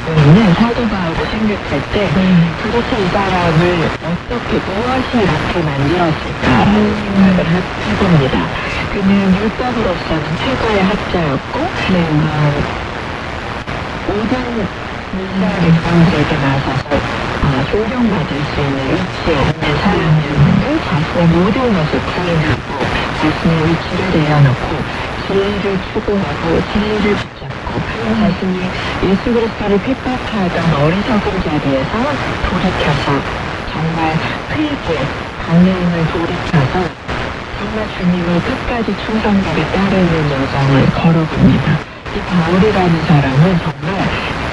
있는 사도 바울을 생각할 때 도대체 이 사람을 어떻게 무엇이 이렇게 만들었을까라는 생각을 해봅니다. 그는 율법으로서는 최고의 학자였고 모든 이스라엘 백성들에게 나서서 존경받을 수 있는 위치에 있는 사람이었는데 자신의 모든 것을 부인하고 자신의 위치를 내려놓고 진리를 추구하고 진리를 붙잡고 자신이 예수 그리스도를 핍박하던 어리석은 자리에서 돌이켜서 정말 회개, 방향을 돌이켜서 정말 주님을 끝까지 충성되게 따르는 여정을 걸어봅니다. 이 바울이라는 사람은 정말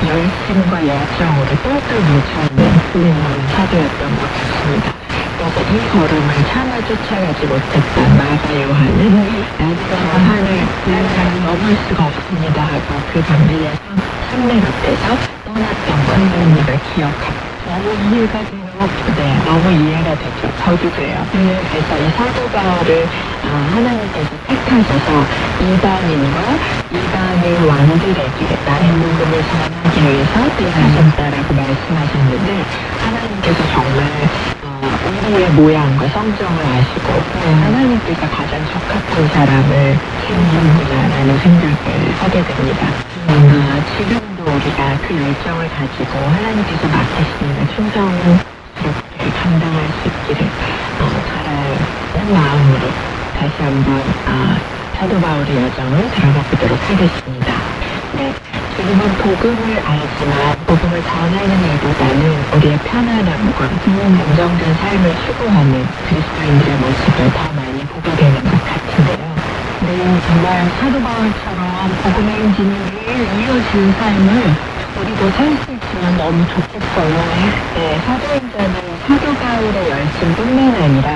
열심과 열정으로 똘똘 뭉쳐있는 훌륭한 사도였던 것 같습니다. 그래서 이 걸음을 차마 쫓아가지 못했던 마가 요한은 나도 산을 넘을 수가 없습니다 하고 그 반면에 산맥 앞에서 떠났던 것을 우리가 기억합니다. 너무 이해가 돼요. 네, 너무 이해가 되죠. 저도 돼요. 그래서 이 사도 바울을 하나님께서 택하셔서 이방인과 이방인 왕들에게 나의 복음을 전하기 위해서 택하셨다라고 말씀하셨는데 하나님께서 정말 우리의 모양과 성정을 아시고 하나님께서 가장 적합한 사람을 세우셨구나라는 생각을 하게 됩니다. 지금도 우리가 그 열정을 가지고 하나님께서 맡기신 일을 충성스럽게 감당할 수 있기를 바라는 마음으로 다시 한번 사도 바울의 여정을 들어가 보도록 하겠습니다. 네, 지금은 복음을 알지만 복음을 전하는 일보다는 우리의 편안함과 안정된 삶을 추구하는 그리스도인들의 모습을 더 많이 보게 되는 것 같은데요. 네, 정말 사도 바울처럼 복음의 행진이 매일 이어지는 삶을 우리도 살 수 있으면 너무 좋겠어요. 네, 사도행전은 사도 바울의 열심뿐만 아니라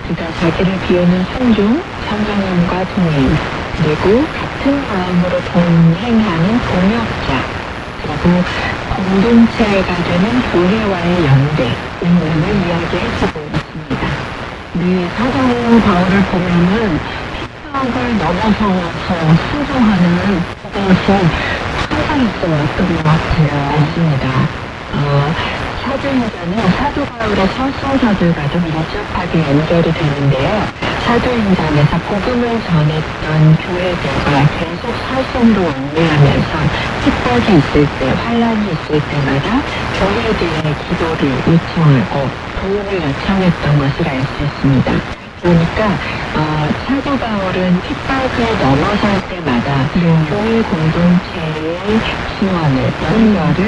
그가 자기를 비우는 순종, 성령님과 동행, 그리고 같은 마음으로 동행하는 동역자, 그리고 공동체가 되는 교회와의 연대 등을 이야기해주고 있습니다. 네, 사도 바울을 보면은 핍박을 넘어서서 순종하는 것이 항상 있어왔던 것 같아요. 맞습니다. 사도행전은 사도 바울의 서신서들과도 밀접하게 연결이 되는데요. 사도행전에서 복음을 전했던 교회들과 계속 서신으로 왕래하면서 핍박이 있을 때, 환란이 있을 때마다 교회들의 기도를 요청하고 도움을 요청했던 것을 알 수 있습니다. 그러니까 사도 바울은 핍박을 넘어설 때마다 교회 공동체의 지원을, 연결을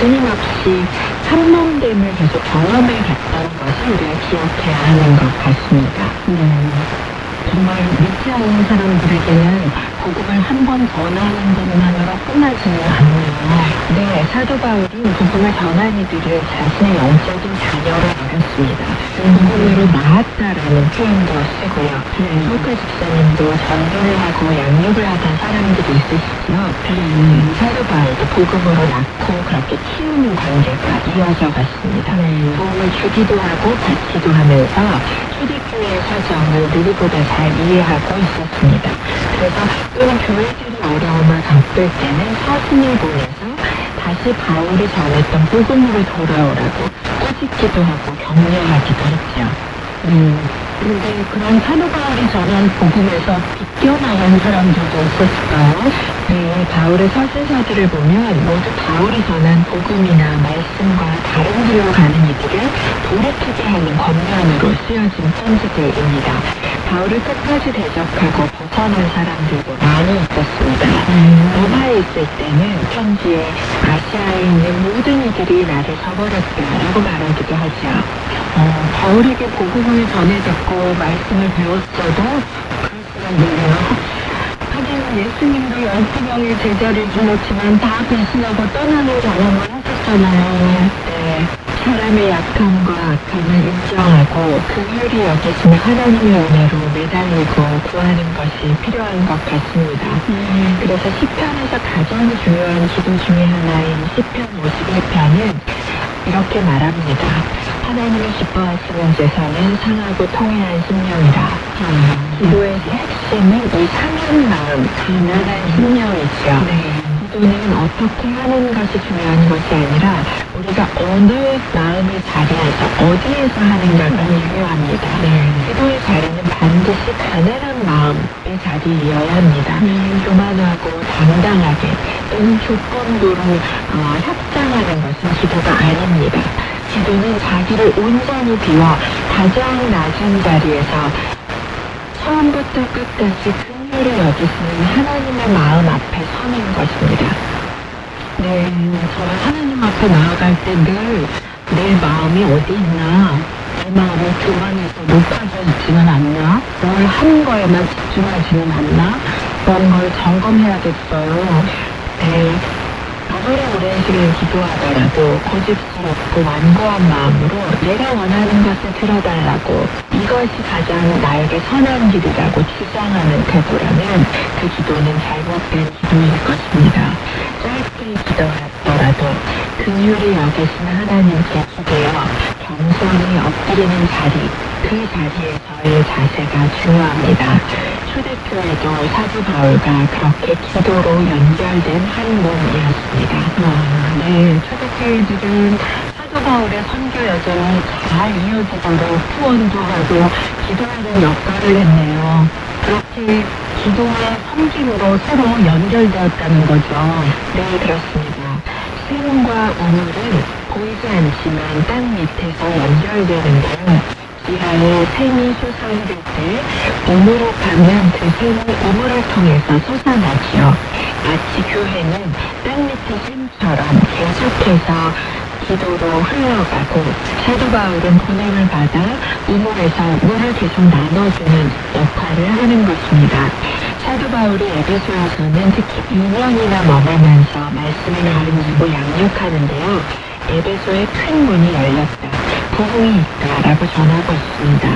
끊임없이 한몸됨을 계속 경험해 갔다는 것을 우리가 기억해야 하는 것 같습니다. 정말 믿지 않는 사람들에게는 복음을 한 번 전하는 것만으로 끝나지는 않네요. 네, 사도 바울은 복음을 전한 이들을 자신의 영적인 자녀로 여겼습니다. 복음으로 낳았다라는 표현도 쓰고요. 효과 집사님도 전도를 하고 양육을 하던 사람들이 있으시죠. 사도 바울도 복음으로 낳고 그렇게 키우는 관계가 이어져 갔습니다. 도움을 주기도 하고 받기도 하면서 초대교회의 사정을 누구보다 잘 이해하고 있었습니다. 그래서 또는 교회들이 어려움을 겪을 때는 서신을 보내서 다시 바울이 전했던 복음으로 돌아오라고 꾸짖기도 하고 격려하기도 했죠. 그런데 그런 사도 바울이 전한 복음에서 비껴나간 사람들도 있었을까요? 네, 바울의 서신서들을 보면 모두 바울이 전한 복음이나 말씀과 다른 길로 가는 이들을 돌이키게 하는 권면으로 쓰여진 편지들입니다. 바울을 끝까지 대적하고 벗어난 사람들도 많이 있었습니다. 로마에 있을 때는 편지에 아시아에 있는 모든 이들이 나를 저버렸다라고 말하기도 하죠. 바울에게 복음을 전해듣고 말씀을 배웠어도 그럴 수가 있네요. 하긴 예수님도 12명의 제자를 불렀지만 다 배신하고 떠나는 경험을 하셨잖아요. 네. 사람의 약함과 악함을 인정하고 긍휼히 여기시는 하나님의 은혜로 매달리고 구하는 것이 필요한 것 같습니다. 그래서 시편에서 가장 중요한 기도 중에 하나인 시편 51편은 이렇게 말합니다. 하나님이 기뻐하시는 제사는 상하고 통회한 심령이라. 기도의 핵심은 이 상한 마음, 가난한 심령이죠. 기도는 어떻게 하는 것이 중요한 것이 아니라 우리가 어느 마음의 자리에서 어디에서 하는가가 중요합니다. 기도의 자리는 반드시 가난한 마음의 자리이어야 합니다. 교만하고 당당하게 또는 조건부로 협장하는 것은 기도가 아닙니다. 기도는 자기를 온전히 비워 가장 낮은 자리에서 처음부터 끝까지 긍휼을 여기시는 하나님의 마음 앞에 서는 것입니다. 네, 저는 하나님 앞에 나아갈 때 늘 내 마음이 어디 있나, 내 마음이 교만해서 높아져 있지는 않나, 뭘 한 거에만 집중하지는 않나, 그런 걸 점검해야겠어요. 네, 아무리 오랜 시간 기도하더라도 고집스럽고 완고한 마음으로 내가 원하는 것을 들어달라고, 이것이 가장 나에게 선한 길이라고 주장하는 태도라면 그 기도는 잘못된 기도일 것입니다. 짧게 기도하더라도 긍휼히 여기시는 하나님께 기대어 겸손히 엎드리는 자리, 그 자리에서의 자세가 중요합니다. 초대교회도 사도 바울과 그렇게 기도로 연결된 한 몸이었습니다. 네, 초대교회들은 사도 바울의 선교 여정이 잘 이어지도록 후원도 하고 기도하는 역할을 했네요. 그렇게 기도와 섬김으로 서로 연결되었다는 거죠. 네, 그렇습니다. 샘과 우물은 보이지 않지만 땅 밑에서 연결되는데요. 지하에 샘이 솟아오를 때 우물을 파면 그 샘이 우물을 통해서 솟아나지요. 마치 교회는 땅 밑의 샘처럼 계속해서 기도로 흘러가고 사도 바울은 보냄을 받아 우물에서 물을 계속 나눠주는 역할을 하는 것입니다. 사도 바울이 에베소에서는 특히 2년이나 머물면서 말씀을 가르치고 양육하는데요. 에베소에 큰 문이 열렸다, 부흥이 있다라고 전하고 있습니다.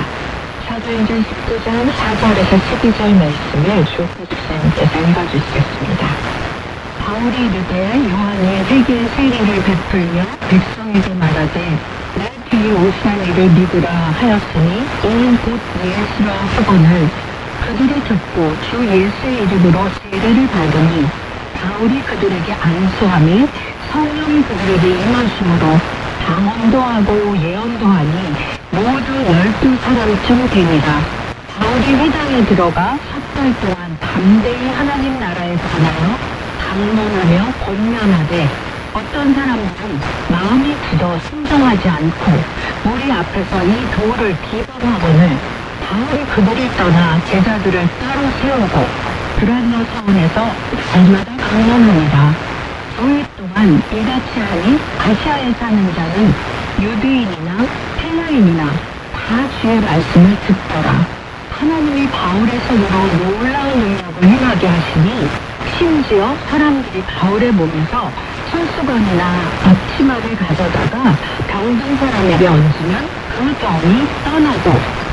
사도행전 19장 4절에서 12절 말씀을 주옥수 집사님께서 읽어주시겠습니다. 바울이 이르되 요한이 세계에 세례를 베풀며 백성에게 말하되 내 뒤에 오시는 이를 믿으라 하였으니 이는 곧 예수라 하거늘 그들이 듣고 주 예수의 이름으로 세례를 받으니 바울이 그들에게 안수하며 성령이 그들에게 임하심으로 방언도 하고 예언도 하니 모두 12사람쯤 되니라. 바울이 회당에 들어가 4달 동안 담대히 하나님 나라에 관하여 강론하며 권면하되 어떤 사람들은 마음이 굳어 순종하지 않고 우리 앞에서 이 도를 비방하거늘 바울이 그들을 떠나 제자들을 따로 세우고 브란너 사원에서 날마다 강론하니라. 주일 동안 이같이 하니 아시아에 사는 자는 유대인이나 헬라인이나 다 주의 말씀을 듣더라. 하나님이 바울의 손으로 놀라운 능력을 행하게 하시니 심지어 사람들이 바울의 몸에서 손수건이나 앞치마를 가져다가 병든 사람에게 얹으면 그 병이 떠나고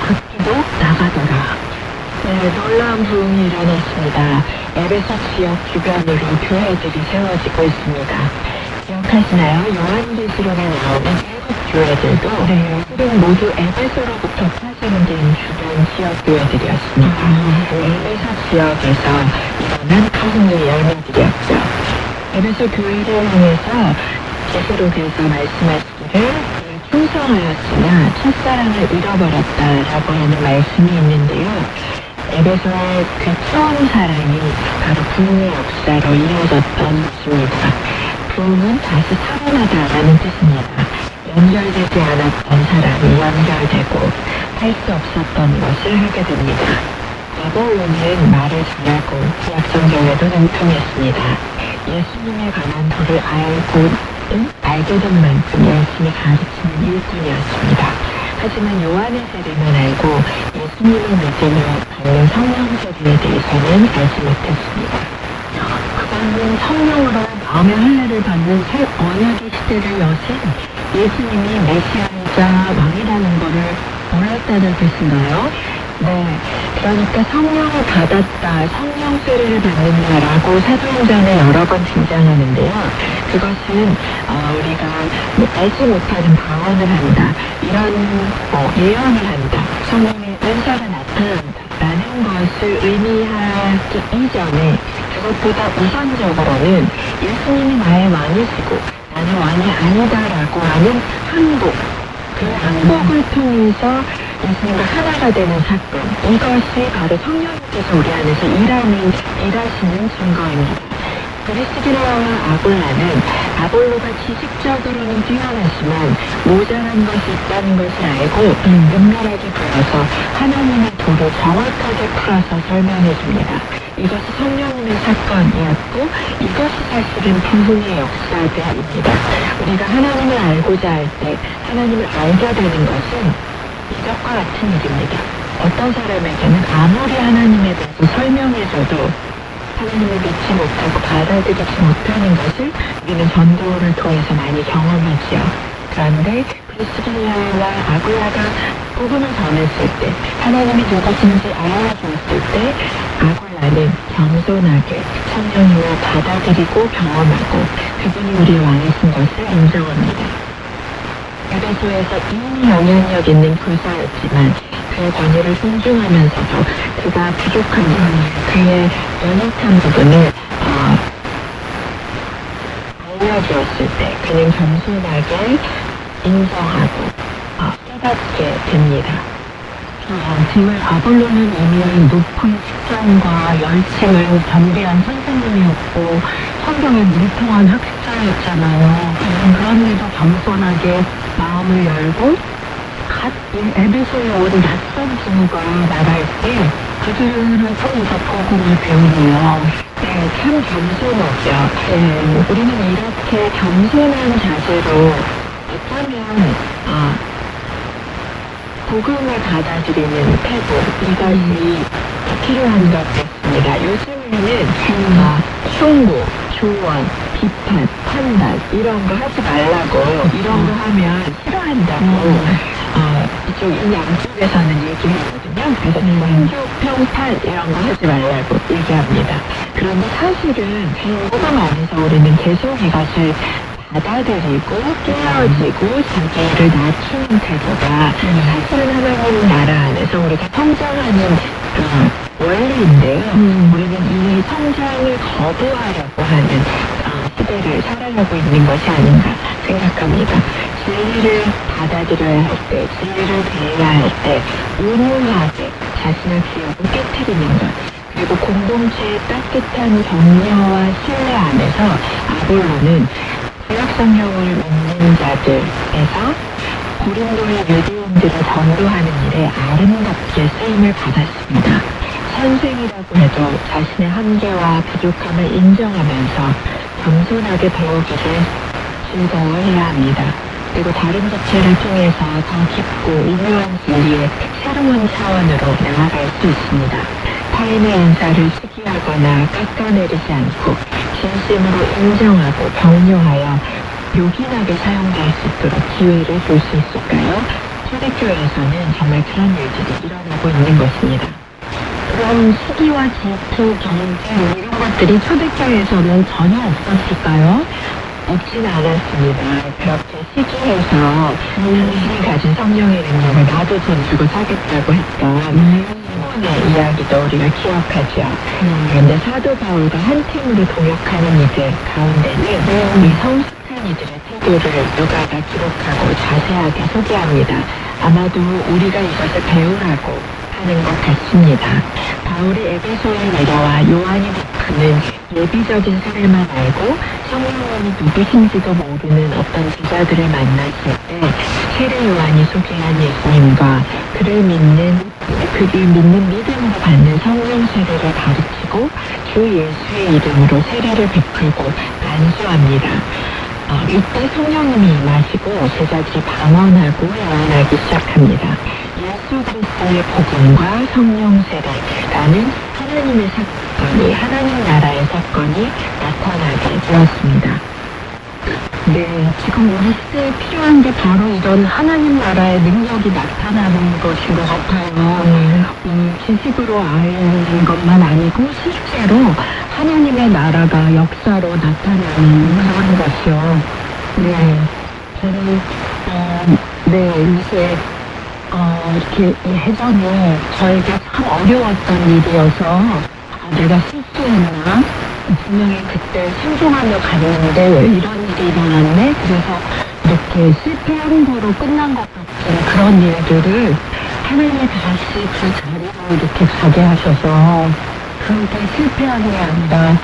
걷기도 나가더라. 네, 놀라운 부흥이 일어났습니다. 에베소 지역 주변으로 교회들이 세워지고 있습니다. 기억하시나요? 요한계시록에 나오는 7교회들도 실은 모두 에베소로부터 파생된 주변 지역 교회들이었습니다. 에베소 지역에서 일어난 부흥의 열매들이었죠. 에베소 교회를 향해서 계시록에서 말씀하시기를 충성하였으나 첫사랑을 잃어버렸다라고 하는 말씀이 있는데요. 에베소의 그 처음 사랑이 바로 부흥의 역사로 이어졌던 것입니다. 부흥은 다시 살아나다라는 뜻입니다. 연결되지 않았던 사람이 연결되고 할 수 없었던 것을 하게 됩니다. 바벨론은 말을 잘하고 구약성경에도 능통했습니다. 예수님에 관한 도를 알게 된 만큼 열심히 가르치는 일꾼이었습니다. 하지만 요한의 세례만 알고 예수님을 믿으며 받는 성령 세례에 대해서는 알지 못했습니다. 그는 성령으로 마음의 할례를 받는 새 언약의 시대를 여신 예수님이 메시아이자 왕이라는 것을 몰랐다는 뜻인가요? 네, 그러니까 성령을 받았다, 성령 세례를 받는다라고 사도행전에 여러 번 등장하는데요. 그것은 우리가 알지 못하는 방언을 한다, 이런 예언을 한다, 성령의 은사가 나타난다라는 것을 의미하기 이전에 그 그것보다 우선적으로는 예수님이 나의 왕이시고 나는 왕이 아니다라고 하는 항복, 그 항복을 통해서 예수님과 하나가 되는 사건, 이것이 바로 성령께서 우리 안에서 일하시는 증거입니다. 브리스길라와 아굴라는 아볼로가 지식적으로는 뛰어나지만 모자란 것이 있다는 것을 알고 은밀하게 불러서 하나님의 도를 정확하게 풀어서 설명해 줍니다. 이것이 성령님의 사건이었고 이것이 사실은 부흥의 역사들입니다. 우리가 하나님을 알고자 할 때 하나님을 알게 되는 것은 이것과 같은 일입니다. 어떤 사람에게는 아무리 하나님에 대해서 설명해줘도 하나님을 믿지 못하고 받아들이지 못하는 것을 우리는 전도를 통해서 많이 경험하지요. 그런데 브리스길라와 아굴라가 복음을 전했을 때 하나님이 누구신지 알아주었을 때 아굴라는 겸손하게 성령님을 받아들이고 경험하고 그분이 우리의 왕이신 것을 인정합니다. 에베소에서 이미 영향력 있는 교사였지만 그의 권위를 존중하면서도 그가 부족한 것, 그의 연약한 부분을 알려주었을 때 그는 겸손하게 인정하고 깨닫게 됩니다. 정말 아볼로는 이미 높은 직장과 열심을 겸비한 선생님이었고 성경에 물통한 학자였잖아요. 그런데도 겸손하게 마음을 열고 갓 에베소에 온 낯선 부부가 나갈 때 그들을 통해서 복음을 배우네요. 네, 참 겸손하죠. 네, 우리는 이렇게 겸손한 자세로 어쩌면 복음을 받아들이는 태도, 이것이 필요한 것 같습니다. 요즘에는 충고, 조언, 비판, 판단 이런 거 하지 말라고, 이런 거 하면 싫어한다고 이쪽 이 양쪽에서는 얘기하거든요. 그래서 충고, 평판 이런 거 하지 말라고 얘기합니다. 그런데 사실은 복음 안에서 우리는 계속 이것을 받아들이고 깨어지고 자기를 낮추는 태도가 사실은 하나님 나라 안에서 우리가 성장하는 원리인데요. 우리는 이 성장을 거부하려고 하는 시대를 살아가고 있는 것이 아닌가 생각합니다. 진리를 받아들여야 할 때, 진리를 배워야 할 때 온유하게 자신의 기억을 깨트리는 것, 그리고 공동체의 따뜻한 격려와 신뢰 안에서 아볼로는 구약성경을 믿는 자들에서 고린도의 유대인들을 전도하는 일에 아름답게 쓰임을 받았습니다. 선생이라고 해도 자신의 한계와 부족함을 인정하면서 겸손하게 배우기를 즐거워해야 합니다. 그리고 다른 지체를 통해서 더 깊고 오묘한 진리의 새로운 차원으로 나아갈 수 있습니다. 타인의 인사를 시기하거나 깎아내리지 않고 진심으로 인정하고 격려하여 요긴하게 사용될 수 있도록 기회를 줄 수 있을까요? 초대교회에서는 정말 그런 일들이 일어나고 있는 것입니다. 그럼 시기와 질투, 경쟁 이런 것들이 초대교회에서는 전혀 없었을까요? 없진 않았습니다. 그렇게 시기해서 당신이 가진 성령의 능력을 나도 돈 주고 사겠다고 했던 시몬의 이야기도 우리가 기억하죠. 그런데 사도 바울과 한 팀으로 동역하는 이들 가운데는 이 성숙한 이들의 태도를 누가가 기록하고 자세하게 소개합니다. 아마도 우리가 이것을 배우라고 하는 것 같습니다. 바울이 에베소에 내려와 요한이 그는 예비적인 사례만 알고 성령님이 누구신지도 모르는 어떤 제자들을 만났을 때 세례 요한이 소개한 예수님과 그를 믿는 믿음으로 받는 성령 세례를 가르치고 주 예수의 이름으로 세례를 베풀고 안수합니다. 이때 성령님이 임하시고 제자들이 방언하고 예언하기 시작합니다. 예수 그리스도의 복음과 성령 세례라는 하나님의 사건이, 하나님 나라의 사건이 나타나게 되었습니다. 네, 지금 우리 시대에 필요한 게 바로 이런 하나님 나라의 능력이 나타나는 것인 것 같아요. 지식으로 아는 것만 아니고 실제로 하나님의 나라가 역사로 나타나는 그런 것이요. 네, 저는 요새 이렇게 예전에 저에게 참 어려웠던 일이어서 내가 실수했나? 분명히 그때 순종하며 갔는데 왜 이런 일이 일어났네? 그래서 이렇게 실패한 거로 끝난 것 같은 그런 일들을 하나님이 다시 그 자리로 이렇게 가게 하셔서 그게 실패한 게 아니라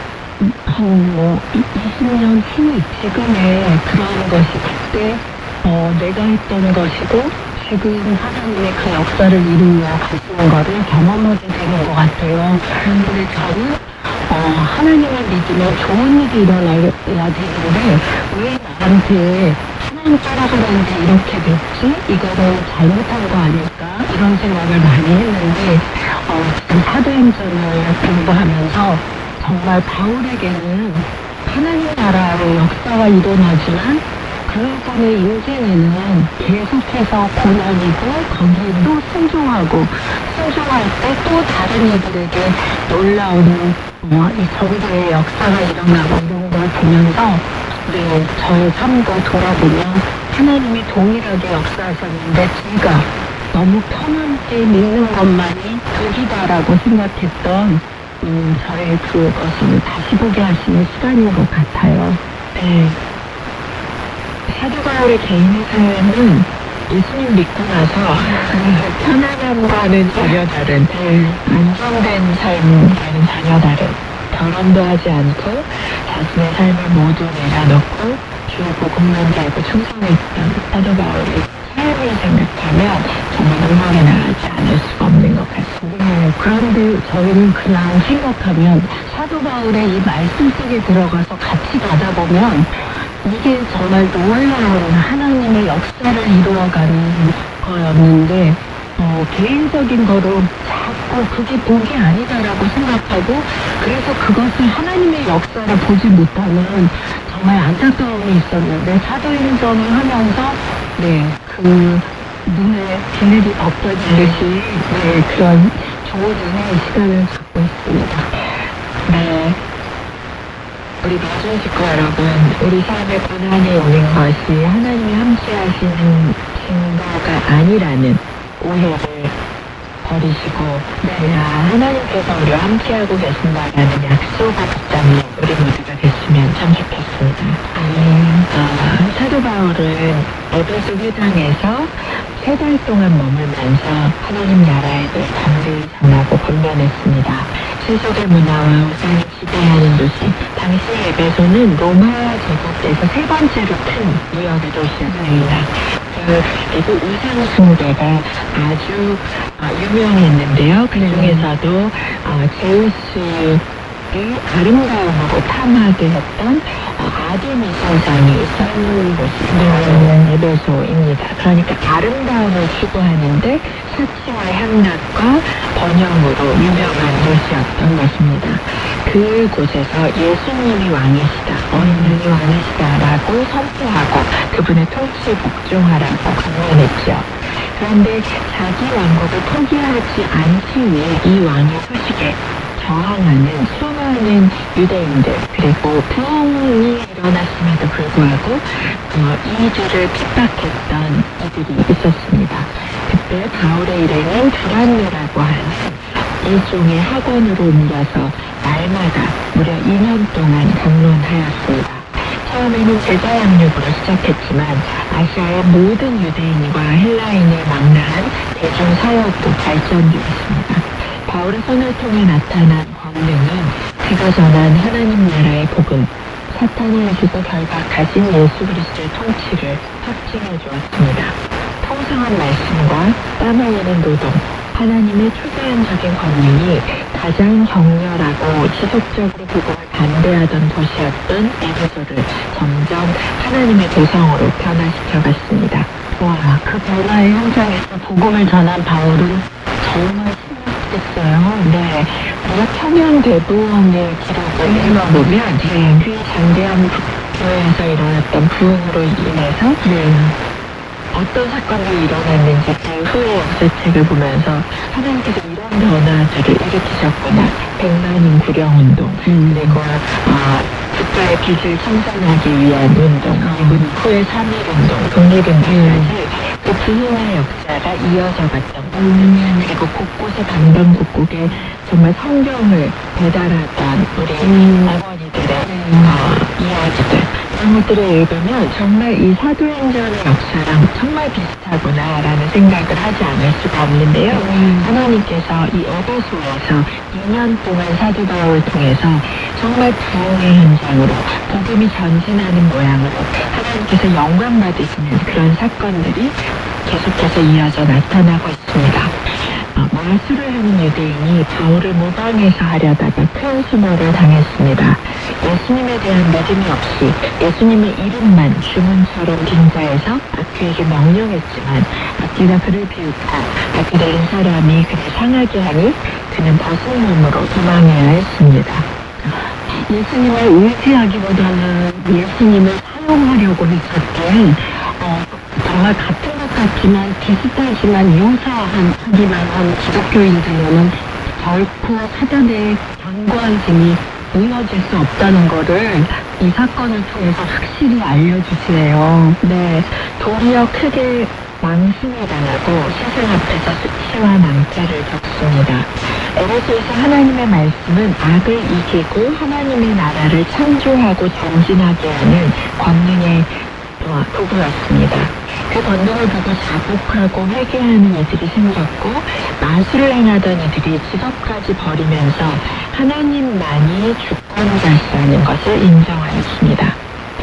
한 20년 후 지금의 그런 것이 그때 내가 했던 것이고 지금 하나님의 그 역사를 이루어 가시는 거를 경험하게 되는 것 같아요. 근데 저는 하나님을 믿으면 좋은 일이 일어나야 되는데 왜 나한테 하나님 따라가는데 이렇게 됐지? 이거는 잘못한 거 아닐까? 이런 생각을 많이 했는데 지금 사도행전을 공부하면서 정말 바울에게는 하나님 나라의 역사가 일어나지만 그분의 인생에는 계속해서 고난이고 거기에 또 순종하고 순종할 때 또 다른 이들에게 놀라운 이 전도의 역사가 일어나고 이런 걸 보면서 저의 삶도 돌아보면 하나님이 동일하게 역사하셨는데 제가 너무 편하게 믿는 것만이 덕이다라고 생각했던 저의 그것을 다시 보게 하시는 시간인 것 같아요. 네. 사도 바울의 개인의 삶은 예수님 믿고 나서 편안함과는 전혀 다른 안정된 삶과는 전혀 다른 결혼도 하지 않고 자신의 삶을 모두 내려놓고 주 복음만 달고 충성했던 사도 바울의 삶을 생각하면 정말 눈물이 나지 않을 수가 없는 것 같습니다. 네, 그런데 저희는 그냥 생각하면 사도 바울의 이 말씀 속에 들어가서 같이 가다 보면 이게 정말 놀라운 하나님의 역사를 이루어가는 거였는데 개인적인 거로 자꾸 그게 복이 아니다라고 생각하고 그래서 그것을 하나님의 역사를 보지 못하는 정말 안타까움이 있었는데 사도행전을 하면서 그 눈에 비늘이 벗겨지듯이 그런 좋은 은혜의 시간을 갖고 있습니다. 네. 우리 마중 식구 여러분, 우리 삶에 고난이 오는 것이 하나님이 함께 하시는 증거가 아니라는 오해를 버리시고 하나님께서 우리와 함께하고 계신다라는 약속을 붙잡는 우리 모두가 됐으면 참 좋겠습니다. 사도 바울은 에베소 회당에서 3달 동안 머물면서 하나님 나라에 대해 담대히 전하고 권면했습니다. 세속의 문화와 우상이 지배하는 도시, 당시 에베소는 로마 제국에서 3번째로 큰 무역의 도시였습니다. 그리고 우상 숭배가 아주 유명했는데요. 그 중에서도 제우스의 아름다움으로 탐하되었던 아데미 신상이 있었던 곳이 에베소입니다. 그러니까 아름다움을 추구하는데 사치와 향락과 번영으로 유명한 도시였던 것입니다. 그곳에서 예수님이 왕이시다, 어린양이 왕이시다라고 선포하고 그분의 통치에 복종하라고 강론했죠. 그런데 자기 왕국을 포기하지 않기 위해 이 왕의 소식에 저항하는 수많은 유대인들 그리고 부흥이 일어났음에도 불구하고 이들을 핍박했던 이들이 있었습니다. 그때 바울의 일행은 두란노라고 하는 일종의 학원으로 옮겨서 날마다 무려 2년 동안 강론하였습니다. 처음에는 제자 양육으로 시작했지만 아시아의 모든 유대인과 헬라인을 망라한 대중사역도 발전되었습니다. 바울의 손을 통해 나타난 권능은 그가 전한 하나님 나라의 복음, 사탄을 이기고 결박하신 예수 그리스도의 통치를 확증해 주었습니다. 풍성한 말씀과 땀 흘리는 노동, 하나님의 초자연적인 권능이 가장 격렬하고 지속적으로 복음을 반대하던 도시였던 에베소를 점점 하나님의 도성으로 변화시켜 갔습니다. 그 변화의 현장에서 복음을 전한 바울은 정말 됐어요. 우리가 천연 대부흥의 기록을 읽어보면 그 장대한 교회에서 일어났던 부흥으로 인해서 어떤 사건이 일어났는지 그 후의 역사책을 보면서 하나님께서 이런 변화들을 일으키셨구나. 100만인 구령운동 그리고 국가의 빚을 청산하기 위한 운동 그리고 후의 3.1운동 독립운동까지 그 부흥의 역사가 이어져 갔던 겁니다. 그리고 곳곳에 방방곡곡에 정말 성경을 배달하던 우리 어머니들의 이야기들, 이런 것들을 읽으면 정말 이 사도행전의 역사랑 정말 비슷하구나라는 생각을 하지 않을 수가 없는데요. 하나님께서 이 에베소에서 2년 동안 사도 바울을 통해서 정말 부흥의 현장으로 복음이 전진하는 모양으로 하나님께서 영광 받으시는 그런 사건들이 계속해서 이어져 나타나고 있습니다. 마술을 하는 유대인이 바울을 모방해서 하려다가 큰 수모를 당했습니다. 예수님에 대한 믿음이 없이 예수님의 이름만 주문처럼 빙자해서 악귀에게 명령했지만 악귀가 그를 비웃고 악귀 들린 사람이 그를 상하게 하니 그는 벗은 몸으로 도망해야 했습니다. 예수님을 의지하기보다는 예수님을 사용하려고 했었던 정말 같은 것 같지만 비슷하지만 유사하기만 한 기독교인들로는 결코 사단의 견고한 힘이 무너질 수 없다는 거를 이 사건을 통해서 확실히 알려주시네요. 네, 도리어 크게 망신을 당하고 세상 앞에서 수치와 낭패를 겪습니다. 에베소에서 하나님의 말씀은 악을 이기고 하나님의 나라를 창조하고 전진하게 하는 권능의 도구였습니다. 그 권능을 보고 자복하고 회개하는 이들이 생겼고 마술을 행하던 이들이 직업까지 버리면서 하나님만이 주권자시라는 것을 인정하였습니다.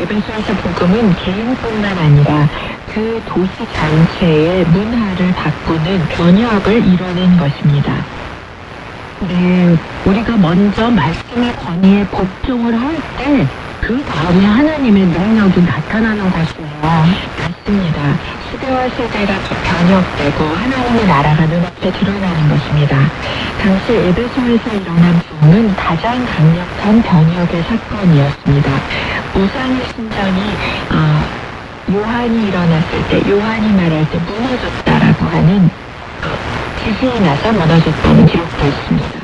에베소에서 복음은 개인뿐만 아니라 그 도시 전체의 문화를 바꾸는 변혁을 이뤄낸 것입니다. 네, 우리가 먼저 말씀의 권위에 복종을 할 때 그 다음에 하나님의 능력이 나타나는 것이에요. 맞습니다. 시대와 세대가 변혁되고 하나님의 나라가 눈앞에 드러나는 것입니다. 당시 에베소에서 일어난 부흥은 가장 강력한 변혁의 사건이었습니다. 우상의 신전이 요한이 일어났을 때, 요한이 말할 때 무너졌다라고 하는 지진이 나서 무너졌다는 기록도 있습니다.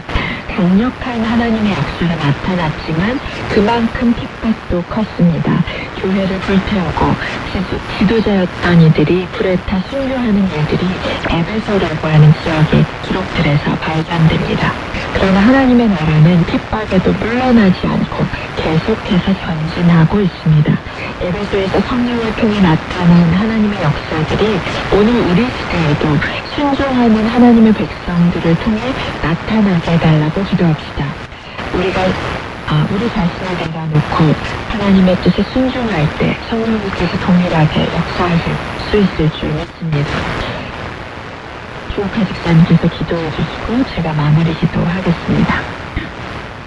강력한 하나님의 역사가 나타났지만 그만큼 핍박도 컸습니다. 교회를 불태우고 지도자였던 이들이 불에 타 순교하는 일들이 에베소라고 하는 지역의 기록들에서 발견됩니다. 그러나 하나님의 나라는 핍박에도 물러나지 않고 계속해서 전진하고 있습니다. 에베소에서 성령을 통해 나타난 하나님의 역사들이 오늘 우리 시대에도 순종하는 하나님의 백성들을 통해 나타나게 해달라고 기도합시다. 우리가 우리 자신을 내려놓고 하나님의 뜻에 순종할 때 성령님께서 동일하게 역사하실 수 있을 줄 믿습니다. 주옥하 집사님께서 기도해 주시고 제가 마무리 기도하겠습니다.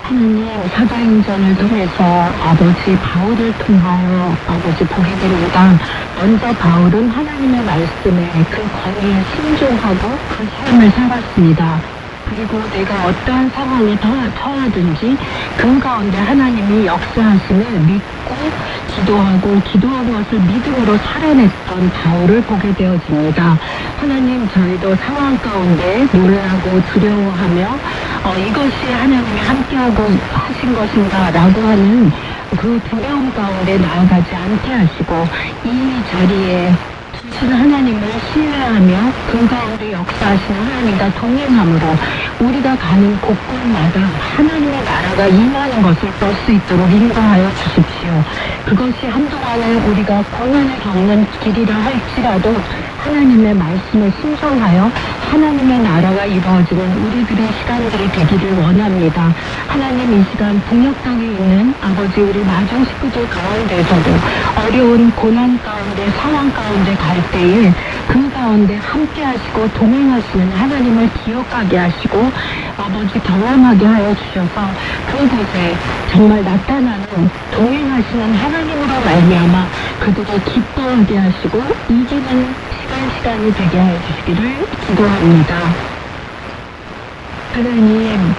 하나님, 사도행전을 통해서 아버지 바울을 통하여 아버지 보게 됩니다. 먼저 바울은 하나님의 말씀에 그 권위에 순종하고 그 삶을 살았습니다. 그리고 내가 어떠한 상황에 처하든지 그 가운데 하나님이 역사하심을 믿고 기도하고 기도한 것을 믿음으로 살아냈던 바울을 보게 되어집니다. 하나님, 저희도 상황 가운데 놀라고 두려워하며 이것이 하나님이 함께하고 하신 것인가 라고 하는 그 두려움 가운데 나아가지 않게 하시고 이 자리에 주신 하나님을 신뢰하며 그 가운데 역사하시는 하나님과 동행함으로 우리가 가는 곳곳마다 하나님의 나라가 임하는 것을 볼 수 있도록 인도하여 주십시오. 그것이 한동안은 우리가 고난을 겪는 길이라 할지라도 하나님의 말씀에 순종하여 하나님의 나라가 이루어지는 우리들의 시간들이 되기를 원합니다. 하나님, 이 시간 북녘 땅에 있는 아버지 우리 마중 식구들 가운데서도 어려운 고난 가운데 상황 가운데 갈 때에 그 가운데 함께 하시고 동행하시는 하나님을 기억하게 하시고 아버지 경험하게 하여 주셔서 그곳에 정말 나타나는 동행하시는 하나님으로 말미암아 그들이 기뻐하게 하시고 이기는 시간이 되게 하여 주시기를 기도합니다. 하나님,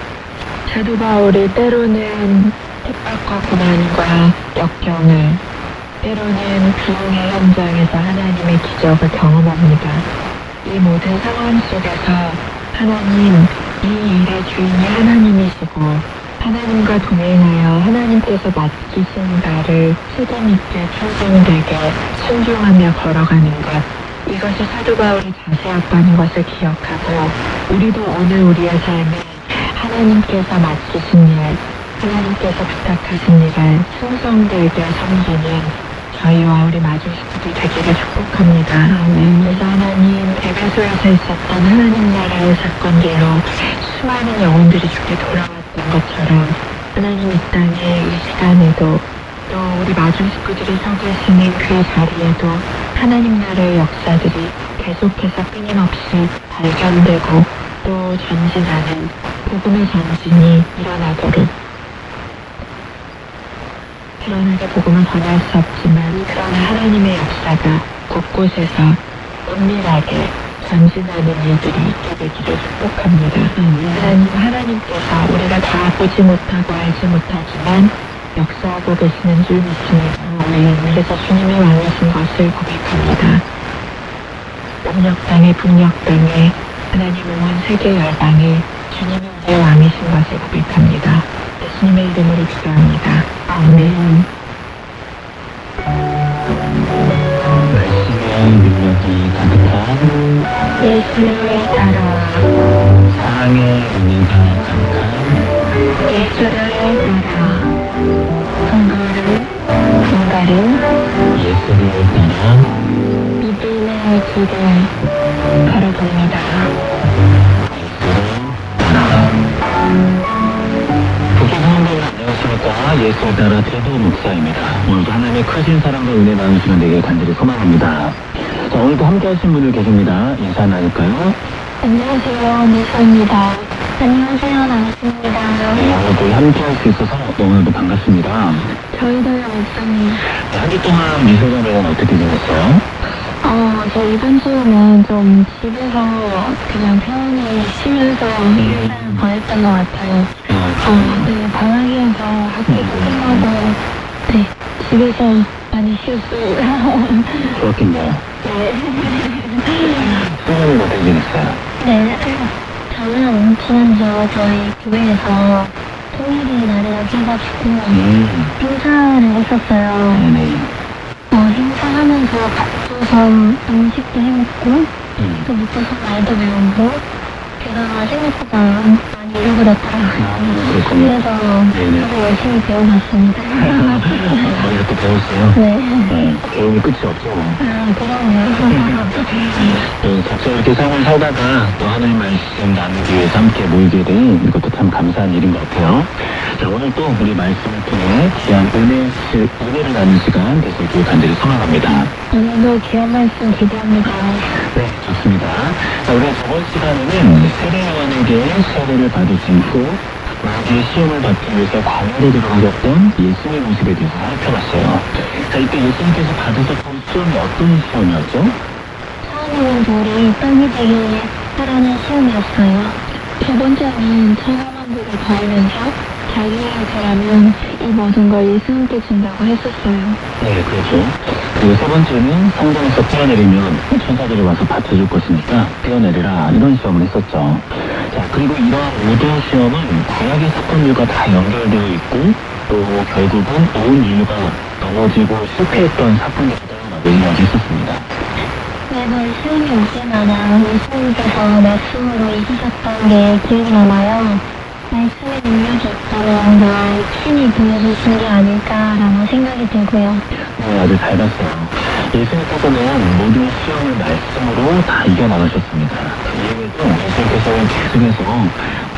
사도 바울이 때로는 핍박과 고난과 역경을, 때로는 부흥의 현장에서 하나님의 기적을 경험합니다. 이 모든 상황 속에서 하나님, 이 일의 주인이 하나님이시고 하나님과 동행하여 하나님께서 맡기신 바를 책임있게 충성되게 순종하며 걸어가는 것, 이것이 사도 바울이 자세했다는 것을 기억하고 우리도 오늘 우리의 삶에 하나님께서 맡기신 일, 하나님께서 부탁하신 일을 충성되게 섬기는 저희와 우리 마주 식구들 되기를 축복합니다. 그래서 하나님 에베소에서 있었던 하나님 나라의 사건들로 수많은 영혼들이 주께 돌아왔던 것처럼 하나님 이 땅에 이 시간에도 또 우리 마주 식구들이 서 계시는 그 자리에도 하나님 나라의 역사들이 계속해서 끊임없이 발견되고 또 전진하는 복음의 전진이 일어나도록 편하게 복음을 전할 수 없지만 그러나 하나님의 역사가 곳곳에서 은밀하게 전진하는 일들이 있게 되기를 축복합니다. 하나님께서 우리가 다 보지 못하고 알지 못하지만 역사하고 계시는 줄 믿습니다. 그래서 주님의 왕이신 것을 고백합니다. 음력 땅에 북녘 땅에 하나님은 온 세계 열방에 주님이 우리의 왕이신 것을 고백합니다. 예수님의 이름으로 기도합니다. 아멘. 말씀의 능력이 가득한 예수를 따라 사랑의 은혜가 가득한 예수를 따라 성가른 예수를 따라 믿음의 길을 걸어봅니다. 안녕하십니까. 예수를 따라 태도 목사입니다. 오늘도 하나님의 크신 사랑과 은혜 나누시면 되길 간절히 소망합니다. 자, 오늘도 함께 하신 분들 계십니다. 인사 나눌까요? 안녕하세요. 미소입니다. 안녕하세요. 나우스입니다. 네, 오늘도 함께 할 수 있어서 너무나도 반갑습니다. 저희도요, 목사님. 네, 한 주 동안 미소자매는 어떻게 지냈어요? 저 이번 주는 좀 집에서 그냥 편히 쉬면서 시간을 보냈던 것 같아요. 네, 방학이어서 학교도 끝나고, 네, 집에서 많이 쉬었어요. 좋았겠네요. 네. 수영은 어떻게 지냈어요? 네, 저는 지난주 저희 교회에서 통일의 날을 해가지고 행사를 했었어요. 네네. 행사하면서 각조선 음식도 해먹고 또 묶어서 말도 배우고 게다가 생각보다 많이 잃어버렸더라고요. 그렇군요. 그래서 네네. 저도 열심히 배워봤습니다. 이렇게 배웠어요? 네. 배움이 끝이 없죠. 그럼요. 각자 이렇게 삶을 살다가 또 하나님 말씀 나누기 위해서 함께 모이게 된 이것도 참 감사한 일인 것 같아요. 자, 오늘 또 우리 말씀을 통해 귀한 은혜를 나누는 시간 되시길 간절히 소망합니다. 오늘도 귀한 말씀 기대합니다. 네, 좋습니다. 자, 우리 저번 시간에는 세례요한에게 세례를 받으신 후 마귀의 시험을 받기 위해서 광야로 들어가셨던 예수의 모습에 대해서 살펴봤어요. 자, 이때 예수님께서 받으셨던 시험이 어떤 시험이었죠? 처음에는 돌이 떡이 되기 위해 하라는 시험이었어요. 두 번째는 천하만국을 가하면서 자기의 잘하면 이 모든 걸 예수님께 준다고 했었어요. 네, 그렇죠. 그리고 세 번째는 성전에서 뛰어내리면 천사들이 와서 받쳐줄 것이니까 뛰어내리라, 이런 시험을 했었죠. 자, 그리고 이러한 모든 시험은 구약의 사건들과 다 연결되어 있고 또 결국은 온 인류가 넘어지고 실패했던 사건이라고 이야기했었습니다. 매번 시험이 올 때마다 예수님께서 말씀으로 이기셨던 게 기억이 남아요. 말씀의 능력이 있다면 날 친히 보여주신 게 아닐까라는 생각이 들고요. 네, 아주 잘 봤어요. 예수님께서는 모든 시험을 말씀으로 다 이겨나가셨습니다. 그 이후에도 예수님께서는 계속해서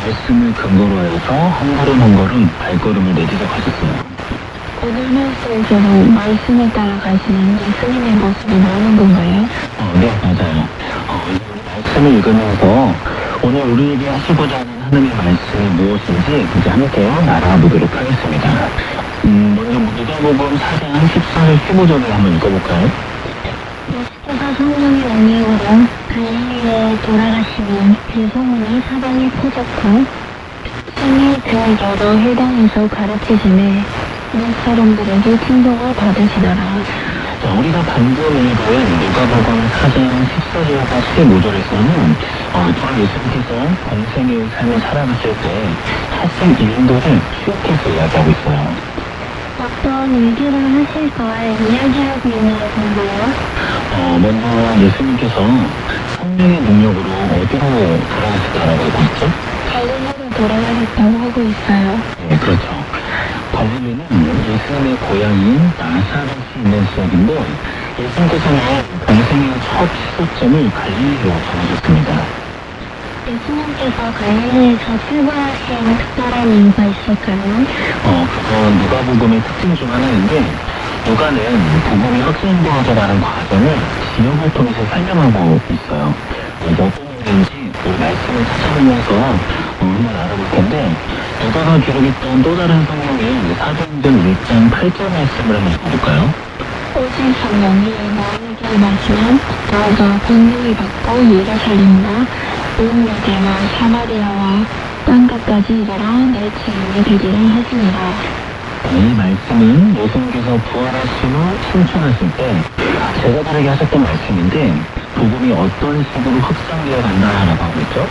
말씀을 근거로 해서 한 걸음 한 걸음 발걸음을 내딛어 가셨어요. 오늘 말씀에서는 말씀에 따라가시는 예수님의 모습이 나오는 건가요? 네, 맞아요. 이 말씀을 읽으면서 오늘 우리에게 하시고자 하는 하나님의 말씀이 무엇인지 이제 함께 알아보도록 하겠습니다. 먼저 누가복음 4장 14절 15절을 한번 읽어볼까요? 예수께서 성령의 능력으로 갈릴리에 돌아가시니 그 소문이 사방에 퍼졌고 신이 그 여러 회당에서 가르치심에 몇 사람들에게 충동을 받으시더라. 자, 우리가 방금 읽은 누가복음 4장 14절과 15절에서는 주 예수님께서 공생의 삶을 살아가실 때 하신 일들을 추억해서 이야기하고 있어요. 어떤 일들을 하실 걸 이야기하고 있는 건가요? 먼저 예수님께서 성령의 능력으로 어디로 돌아가셨다라고 하고 있죠? 갈릴리로 돌아가셨다고 하고 있어요. 네, 그렇죠. 갈릴리는 예수님의 고향인 나사렛이 있는 지역인데 예수님께서는 동생의 첫 시소점을 갈릴리로 정하셨습니다. 예수님께서 갈릴리에서 출발하신 특별한 이유가 있을까요? 그건 누가복음의 특징 중 하나인데 누가는 복음이 확산되어져 가는 과정을 지역을 통해서 설명하고 있어요. 어떤 의미인지 우리 말씀을 찾아보면서 한번 알아볼 텐데 누가가 기록했던 또 다른 성경의 사도행전 1장 8절 말씀을 한번 읽어볼까요? 오직 성령이 너에게 임하시면 너가 권능을 받고 예루살렘과 온 유대와 사마리아와 땅끝까지 이르러 내 증인이 되기를 하시니라. 이 말씀은 예수님께서 부활하신 후 승천하실 때 제자들에게 하셨던 말씀인데 복음이 어떤 식으로 확산되어 간다라고 하고 있죠?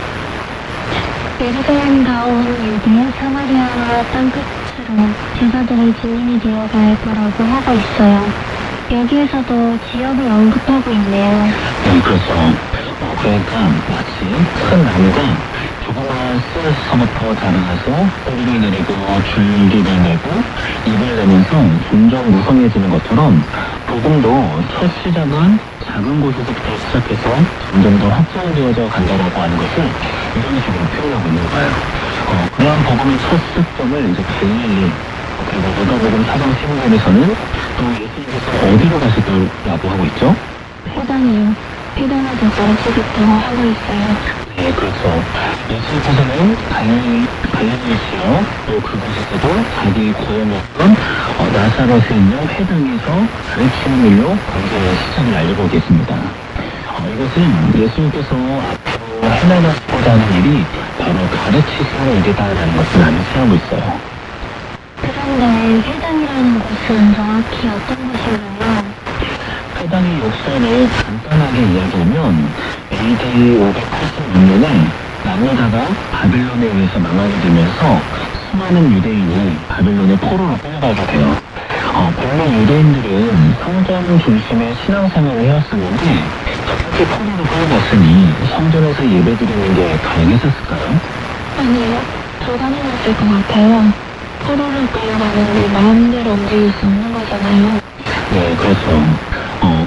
예루살렘과 온 유대, 사마리아와 땅끝으로 제자들의 증인이 되어갈 거라고 하고 있어요. 여기에서도 지역을 언급하고 있네요. 네, 그렇죠. 그러니까 마치 큰 나무가 조그마한 씨앗서부터 자라나서 뿌리를 내리고 줄기를 내고 잎을 내면서 점점 무성해지는 것처럼 복음도 첫 시작은 작은 곳에서부터 시작해서 점점 더 확장되어져 간다라고 하는 것을 이런 식으로 표현하고 있는 거예요. 그러한 복음의 첫 시작점을 이제 갈릴리 그리고 누가복음 4장 15절에서는 또 예수님께서 어디로 가셨다고 하고 있죠? 회당이요. 회당에서 가르치겠다고 하고 있어요. 네, 그렇죠. 예수님께서는 갈릴리 지역 또 그곳에서도 자기 고향이었던 나사렛에 있는 회당에서 가르치는 일로 관계의 시작을 알리고 계십니다. 이것은 예수님께서 앞으로 해나가시고자 하는 일이 바로 가르치시는 일이다라는 것을 암시하고 있어요. 그런데 회당이라는 곳은 정확히 어떤 곳인가요? 회당의 역사를 간단하게 이야기하면 AD 586년에 남유다가 바빌론에 의해서 망하게 되면서 수많은 유대인이 바빌론의 포로로 끌려가게 돼요. 본래 유대인들은 성전 중심의 신앙생활을 해왔었는데 그렇게 포로로 끌려갔으니 성전에서 예배드리는 게 가능했었을까요? 아니요. 불가능했을 것 같아요. 포로를 끌려가는 게 마음대로 움직일 수 없는 거잖아요. 네, 그렇죠.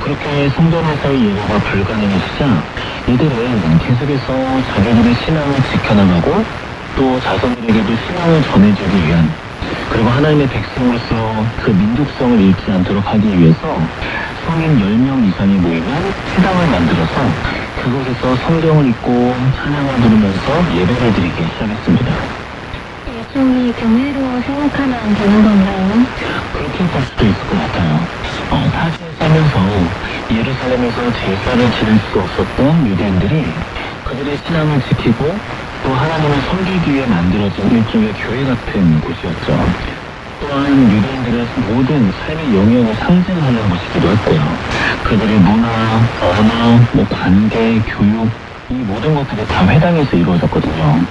그렇게 성전에서의 예배가 불가능해지자 이들은 계속해서 자기들의 신앙을 지켜나가고 또 자손들에게도 신앙을 전해주기 위한 그리고 하나님의 백성으로서 그 민족성을 잃지 않도록 하기 위해서 성인 10명 이상이 모이면 회당을 만들어서 그곳에서 성경을 읽고 찬양을 부르면서 예배를 드리기 시작했습니다. 일종의 교회로 생각하면 되는 건가요? 그렇게 볼 수도 있을 것 같아요. 사실 살면서 예루살렘에서 제사를 지낼 수 없었던 유대인들이 그들의 신앙을 지키고 또 하나님을 섬기기 위해 만들어진 일종의 교회 같은 곳이었죠. 또한 유대인들의 모든 삶의 영역을 상징하는 곳이기도 했고요. 그들의 문화, 언어, 관계, 교육 이 모든 것들이 다 회당에서 이루어졌거든요.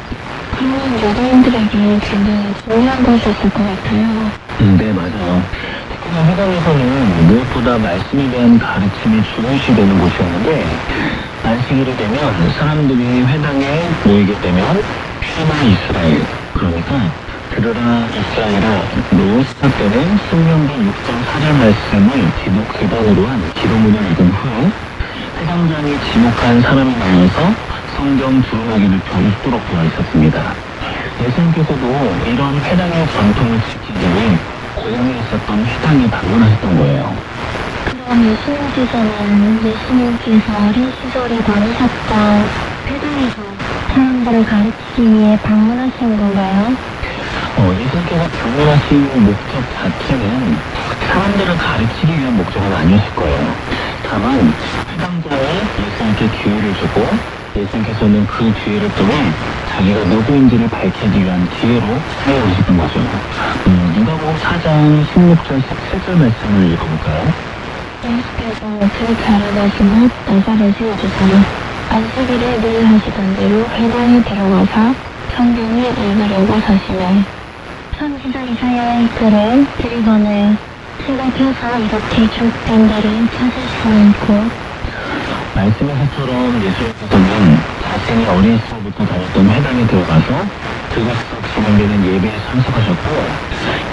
그러면 유대인들에게 굉장히 중요한 곳이었을 것 같아요. 네, 맞아요. 특히나 회당에서는 무엇보다 말씀에 대한 가르침이 중요시 되는 곳이었는데 안식일이 되면 사람들이 회당에 모이게 되면 쉐마 이스라엘 그러니까 들으라 이스라엘아로 시작되는 신명기 6장 4절 말씀을 기본으로 한 기도문을 읽은 후에 회당장이 지목한 사람이 나와서 성경 주문하기를 읽도록 되어 있었습니다. 예수님께서도 이런 회당의 전통을 지키기 위해 고향에 있었던 회당에 방문하셨던 거예요. 그럼 예수님께서 어린 시절에 다니셨던 회당에서 사람들을 가르치기 위해 방문하신 건가요? 예수님께서 방문하신 목적 자체는 사람들을 가르치기 위한 목적은 아니었을 거예요. 다만 회당장이 예수님께 기회를 주고 예수님께서는 그 기회를 통해 자기가 누구인지를 밝히기 위한 기회로 사용하셨던 거죠. 누가복음 4장 16절 17절 말씀을 읽어볼까요? 예수께서 그 자라나신 후 나사렛에 오셔서 안식일에 늘 하시던 대로 회당에 들어가서 성경을 읽으려고 서시매 선지자 이사야의 글을 들이거늘 책을 펴서 이렇게 기록된 데를 찾을 수 않고 말씀에서처럼 예수님께서는 자신이 어린 시절부터 다녔던 회당에 들어가서 그곳에서 진행되는 예배에 참석하셨고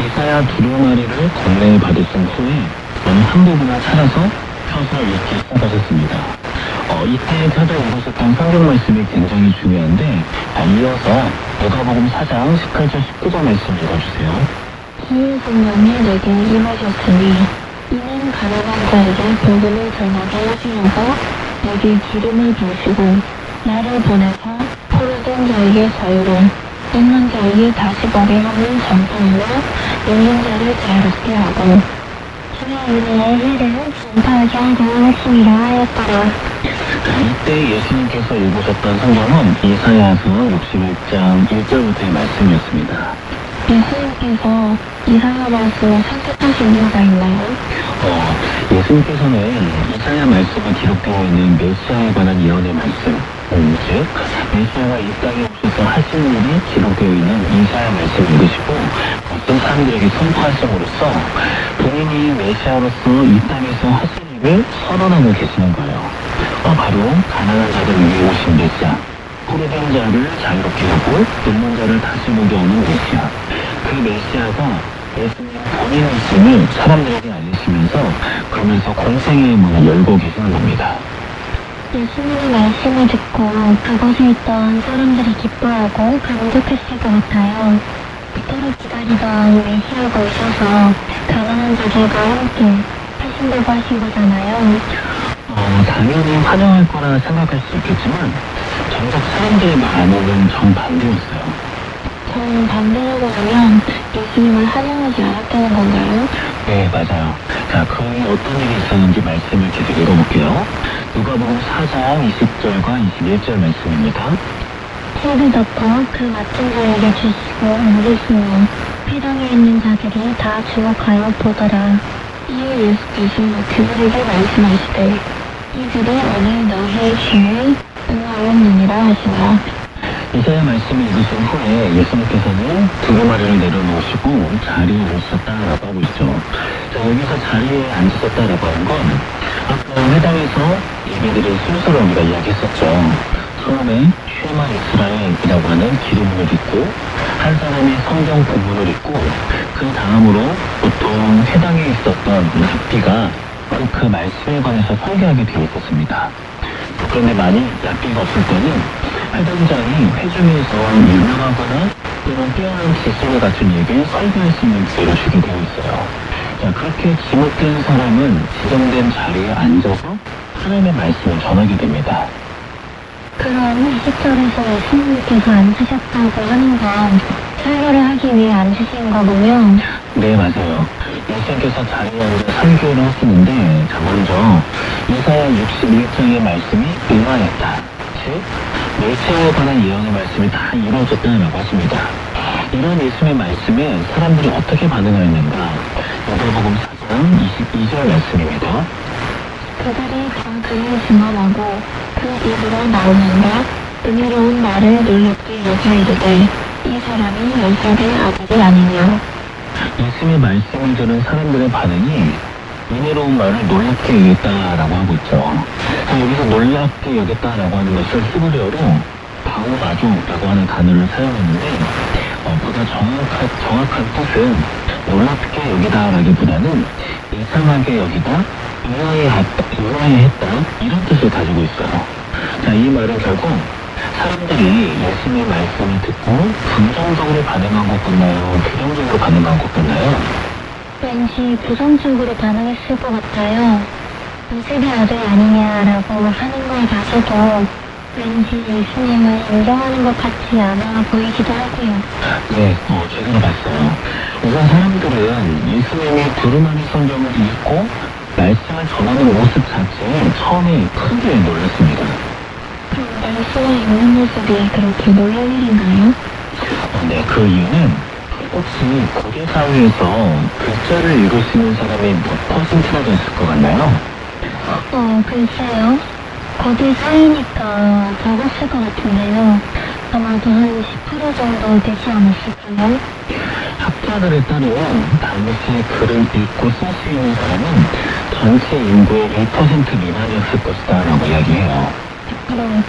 이사야 두루마리를 권례에 받으신 후에 어느 한 부분을 찾아서 펴서 읽기 시작하셨습니다. 이때 찾아 읽으셨던 성경 말씀이 굉장히 중요한데 이어서 누가복음 4장 18절 19절 말씀 읽어주세요. 주의 성령이 내게 임하셨으니 이는 가난한 자에게 복음을 전하게 하시려고 내게 기름을 부으시고 나를 보내서 포로된 자에게 자유로 있는 자에게 다시 법에 없는 전파로 있는 자를 자유롭게 하고 주의 은혜의 해를 전파하게 하려 하심이라 하였더라. 이때 예수님께서 읽으셨던 성경은 이사야서 61장 1절부터의 말씀이었습니다. 예수님께서 이사야 말씀을 선택하신 이유가 있나요? 예수님께서는 이사야 말씀에 기록되어 있는 메시아에 관한 예언의 말씀, 즉 메시아가 이 땅에 오셔서 하신 일이 기록되어 있는 이사야 말씀을 읽으시고 어떤 사람들에게 선포하심으로써 본인이 메시아로서 이 땅에서 하신 일을 선언하고 계시는 거예요. 바로 가난한 자들 위해 오신 메시아, 포로된 자를 자유롭게 하고 늙는 자를 다시 먹여오는 메시아. 그 메시아가 예수님 본인이심을 사람들에게 알리시면서 그러면서 공생의 문을 열고 계시는 겁니다. 예수님의 말씀을 듣고 그곳에 있던 사람들이 기뻐하고 감격했을 것 같아요. 그토록 기다리던 메시아가 오셔서 가난한 자들과 함께 하신다고 하신 거잖아요. 당연히 환영할 거라 생각할 수 있겠지만 정작 사람들의 반응은 정반대였어요. 정반대라고 하면 예수님을 환영하지 않았다는 건가요? 네, 맞아요. 자, 그 후에 어떤 일이 있었는지 말씀을 계속 읽어볼게요. 누가복음 4장 20절과 21절 말씀입니다. 책을 덮어 그 맡은 자에게 주시고 먹으시니 회당에 있는 자들이 다 주목하여 보더라. 이에 예수께서 그들에게 말씀하시되 이들이 오늘 너희 귀에 응하였느니라 하시나. 이사야 말씀을 읽으신 후에 예수님께서는 두루마리를 내려놓으시고 자리에 앉으셨다라고 하고 있죠. 자, 여기서 자리에 앉으셨다라고 하는 건 아까 회당에서 예배드린 순서를 우리가 이야기했었죠. 처음에 쉐마 이스라엘이라고 하는 기름을 읽고 한 사람이 성경 본문을 읽고 그 다음으로 보통 회당에 있었던 랍비가 그 말씀에 관해서 설교하게 되어 있었습니다. 그런데 만약 랍비가 없을 때는 회당장이 회중에서 유명하거나 또는 뛰어난 지식을 갖춘 얘기를 설교할 수 있는 기회를 주게 되어 있어요. 자, 그렇게 지목된 사람은 지정된 자리에 앉아서 하나님의 말씀을 전하게 됩니다. 그럼 20절에서 예수님께서 앉으셨다고 하는 건 설교를 하기 위해 앉으신 거군요. 네, 맞아요. 예수님께서 자리에 앉아 설교를 하시는데, 자, 먼저 이사야 61장의 말씀이 응하였다. 즉, 메시아에 관한 예언의 말씀이 다 이루어졌다라고 하십니다. 이런 예수님의 말씀에 사람들이 어떻게 반응하였는가? 누가복음 4장 22절 말씀입니다. 그들이 다 그를 증언하고 그 입으로 나오는 바 은혜로운 말을 놀랍게 여겨 이르되 이 사람이 엘사의 아들이 아니냐. 예수님의 말씀을 들은 사람들의 반응이 은혜로운 말을 놀랍게 여겼다라고 하고 있죠. 여기서 놀랍게 여겼다라고 하는 것을 히브리어로 바우마조라고 하는 단어를 사용했는데 보다 정확한 뜻은 놀랍게 여기다라기보다는 이상하게 여기다 의아해했다 이런 뜻을 가지고 있어요. 자, 이 말은 결국 사람들이 예수님의 말씀을 듣고 긍정적으로 반응한 것 같나요? 부정적으로 반응한 것 같나요? 왠지 부정적으로 반응했을 것 같아요. 요셉의 아들 아니냐라고 하는 걸 봐서도 왠지 예수님을 인정하는 것 같지 않아 보이기도 하고요. 네, 제대로 봤어요. 우선 사람들은 예수님이 두루마리 성경을 읽고 말씀을 전하는 모습 자체에 처음에 크게 놀랐습니다. 말씀을 읽는 모습이 그렇게 놀랄 일인가요? 네, 그 이유는 혹시 고대 사회에서 글자를 읽을 수 있는 사람이 몇 퍼센트나 됐을 것 같나요? 글쎄요. 거대 사이니까 적었을 것 같은데요. 아마도 한 10% 정도 되지 않았을까요? 학자들에 따르면 당시에 글을 읽고 쓸 수 있는 사람은 전체 인구의 1% 미만이었을 것이다 라고 이야기해요. 그럼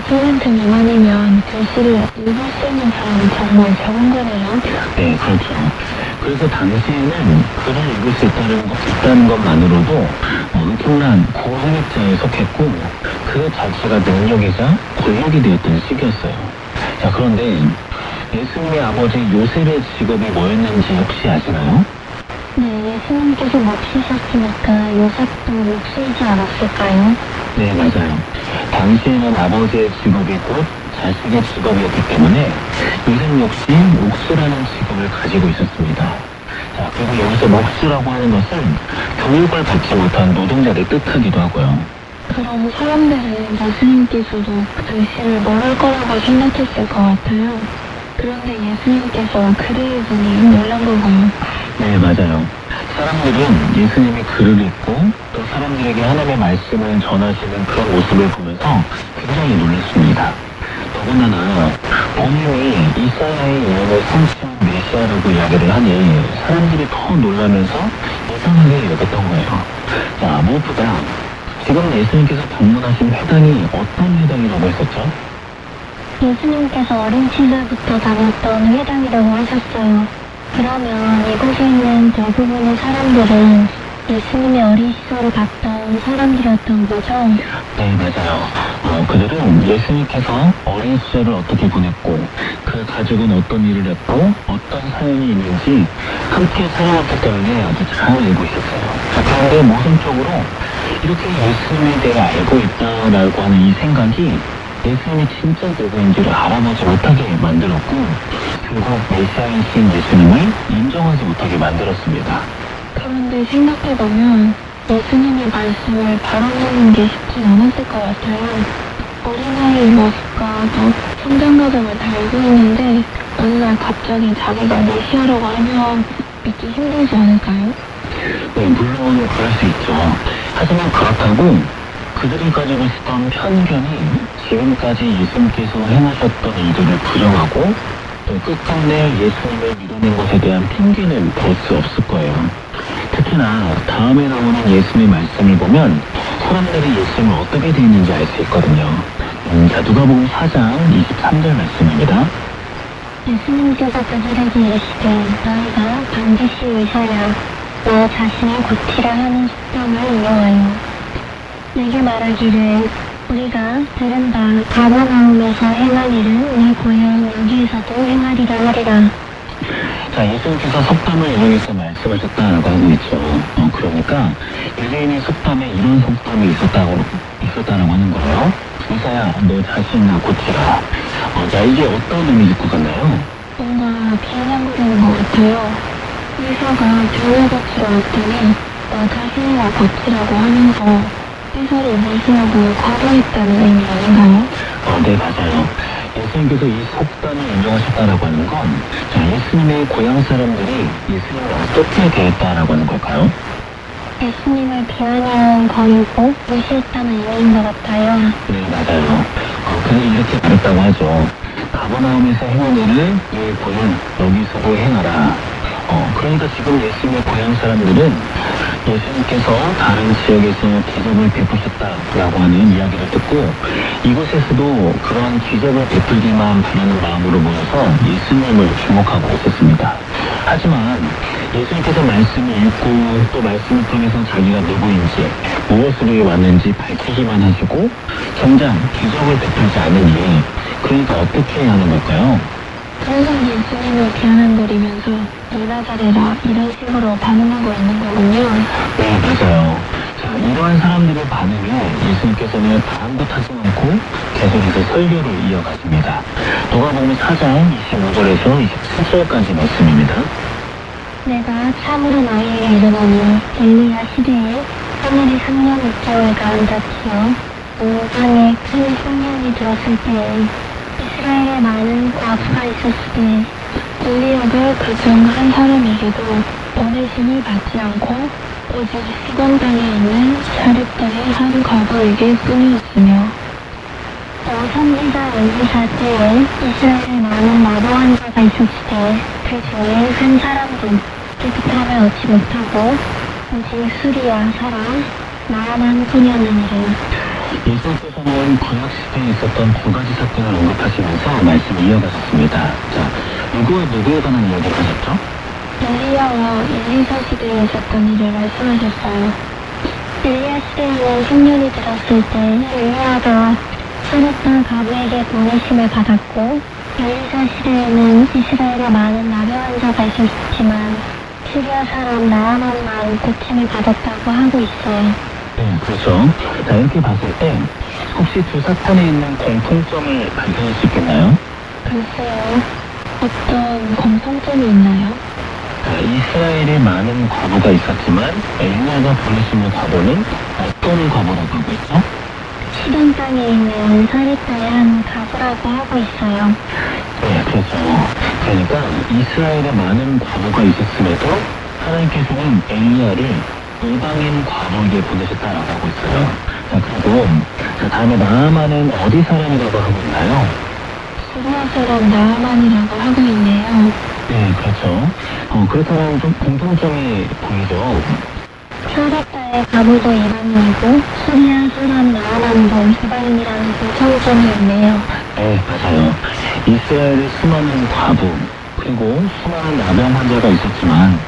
2% 미만이면 글씨를 읽을 수 있는 사람이 정말 적은 거네요. 네, 그렇죠. 그래서 당시에는 글을 읽을 수 있다는 것만으로도 엄청난 고학력자에 속했고 그 자체가 능력이자 권력이 되었던 시기였어요. 자, 그런데 예수님의 아버지 요셉의 직업이 뭐였는지 혹시 아시나요? 네, 예수님께서 몫이셨으니까 요셉도 몫이지 않았을까요? 네, 맞아요. 당시에는 아버지의 직업이 곧 자식의 직업이었기 때문에 요셉 역시 몫이라는 직업을 가지고 있었습니다. 자, 그리고 여기서 몫이라고 하는 것은 교육을 받지 못한 노동자를 뜻하기도 하고요. 그럼 사람들은 예수님께서도 글씨를 모를 거라고 생각했을 것 같아요. 그런데 예수님께서 글을 읽으니 놀란 건가요? 네, 맞아요. 사람들은 예수님이 글을 읽고 또 사람들에게 하나님의 말씀을 전하시는 그런 모습을 보면서 굉장히 놀랐습니다. 더군다나 본인이 이사야의 예언을 성취한 메시아라고 이야기를 하니 사람들이 더 놀라면서 이상하게 여겼던 거예요. 자, 무엇보다 지금 예수님께서 방문하신 회당이 어떤 회당이라고 했었죠? 예수님께서 어린 시절부터 다녔던 회당이라고 하셨어요. 그러면 이곳에 있는 대부분의 사람들은 예수님의 어린 시절을 봤던 사람들이었던 거죠? 네, 맞아요. 그들은 예수님께서 어린 시절을 어떻게 보냈고 그 가족은 어떤 일을 했고 어떤 사연이 있는지 함께 살아왔기 때문에 아주 잘 알고 있었어요. 그런데 모순적으로 이렇게 예수님에 대해 알고 있다라고 하는 이 생각이 예수님이 진짜 누구인지를 알아보지 못하게 만들었고 결국 메시아이신 예수님을 인정하지 못하게 만들었습니다. 그런데 생각해보면 예수님의 말씀을 바로잡는 게 쉽진 않았을 것 같아요. 어린아이의 모습과 또 성장 과정을 다 알고 있는데 어느 날 갑자기 자기가 메시아라고 하면 믿기 힘들지 않을까요? 네, 물론 그럴 수 있죠. 하지만 그렇다고 그들이 가지고 있었던 편견이 지금까지 예수님께서 행하셨던 일들을 부정하고 또 끝끝내 예수님을 밀어낸 것에 대한 핑계는 댈 수 없을 거예요. 특히나 다음에 나오는 예수님의 말씀을 보면 사람들이 예수님을 어떻게 대했는지 알 수 있거든요. 자, 누가복음 4장 23절 말씀입니다. 예수님께서 그들에게 이르시되 너희가 반드시 의사야 너 자신을 고치라 하는 속담을 인용하여 내게 말하기를 우리가 들은 바 가버나움에서 행한 일은 네 고향 여기에서도 행하리라 하리라. 자, 예수님께서 속담을 이용해서 말씀하셨다라고 하고 있죠. 그러니까 유대인의 속담에 이런 속담이 있었다라고 하는 거예요. 의사야, 너 자신을 고치라. 자, 이게 어떤 의미일 것 같나요? 뭔가 비아냥거리는 것 같아요. 의사가 병을 고치러 왔더니 너 자신을 고치라고 하면서 의사를 무시하고 과거했다는 의미 아닌가요? 네, 맞아요. 예수님께서 이 속담을 인정하셨다라고 하는 건 자, 예수님의 고향 사람들이 예수님을 어떻게 대했다라고 하는 걸까요? 예수님을 비아냥거리고 무시했다는 의미인 것 같아요. 네, 맞아요. 그들이 이렇게 말했다고 하죠. 가버나움에서 행한 일을 네 고향 여기서도 행하라. 그러니까 지금 예수님의 고향 사람들은 예수님께서 다른 지역에서 기적을 베푸셨다라고 하는 이야기를 듣고 이곳에서도 그런 기적을 베풀기만 바라는 마음으로 모여서 예수님을 주목하고 있었습니다. 하지만 예수님께서 말씀을 읽고 또 말씀을 통해서 자기가 누구인지 무엇을 위해 왔는지 밝히기만 하시고 정작 기적을 베풀지 않으니 그러니까 어떻게 해야 하는 걸까요? 항상 예수님을 비아냥거리면서 너나 잘해라 이런 식으로 반응하고 있는 거군요. 네, 맞아요. 자, 이러한 사람들의 반응에 예수님께서는 아랑곳하지 않고 계속해서 설교를 이어가십니다. 누가복음 4장 25절에서 27절까지 말씀입니다. 내가 참으로 너희에게 이르노니 엘리야 시대에 하늘이 3년 6개월간 닫히어 온 땅에 큰 흉년이 들었을 때에 이스라엘에 많은 과부가 있었을 때 엘리야가 그중 한 사람에게도 보내심을 받지 않고 오직 시돈 땅에 있는 사렙다의 한 과부에게 뿐이었으며 또 선지자 엘리사 때에 이스라엘에 많은 마도 환자가 있었을 때 그 중에 한 사람도 깨끗함을 얻지 못하고 오직 수리와 사랑, 나만 소녀는 이름. 예수께서는 구약 시대에 있었던 두 가지 사건을 언급하시면서 말씀을 이어가셨습니다. 자, 누구와 누구에 관한 이야기를 하셨죠? 엘리야와 엘리사 시대에 있었던 일을 말씀하셨어요. 엘리야 시대에는 10년이 지났을 때 엘리야가 사렙다 가부에게 보내심을 받았고, 엘리사 시대에는 이스라엘에 많은 나병 환자가 있었지만 시리아 사람 나아만만 고침을 받았다고 하고 있어요. 네, 그렇죠. 자, 이렇게 봤을 때 혹시 두 사건에 있는 공통점을 발견할 수 있겠나요? 글쎄요, 어떤 공통점이 있나요? 자, 이스라엘에 많은 과부가 있었지만 엘리야가 보내시는 과부는 어떤 과부라고 하고 있죠? 시돈 땅에 있는 사렙다의 한 가부라고 하고 있어요. 네, 그렇죠. 그러니까 이스라엘에 많은 과부가 있었음에도 하나님께서는 엘리야를 이방인 과부에게 보내셨다라고 하고 있어요. 자, 그리고 자, 다음에 나아만은 어디 사람이라고 하고 있나요? 시리아 사람 나아만이라고 하고 있네요. 네, 그렇죠. 그렇다면 좀 공통점이 보이죠? 사렙다의 가부도 이방인이고 시리아 사람 나아만도 이방인이라는 공통점이 있네요. 네, 맞아요. 이스라엘에 수많은 과부, 그리고 수많은 나병 환자가 있었지만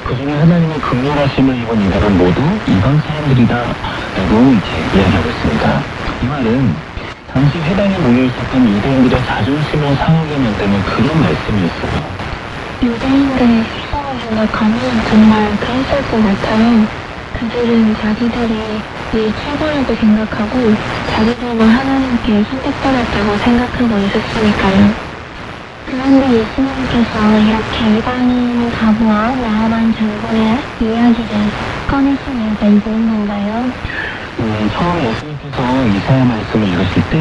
그 중에 하나님의 긍휼하심을 입은 이들은 모두 이방 사람들이다라고 이렇게 이야기하고 있습니다. 이 말은 당시 회당에 모여있었던 유대인들의 자존심을 상하게 만드는 그런 말씀이었어요. 유대인들의 식성을 생각하면 정말 그랬을 것 같아요. 그들은 자기들이 이 최고라고 생각하고 자기들만 하나님께 선택받았다고 생각하고 있었으니까요. 그런데 예수님께서 이렇게 이방인 가부와 나아만 장군의 이야기를 꺼내신 이유가 있는 건가요? 처음 예수님께서 이사야 말씀을 읽으실 때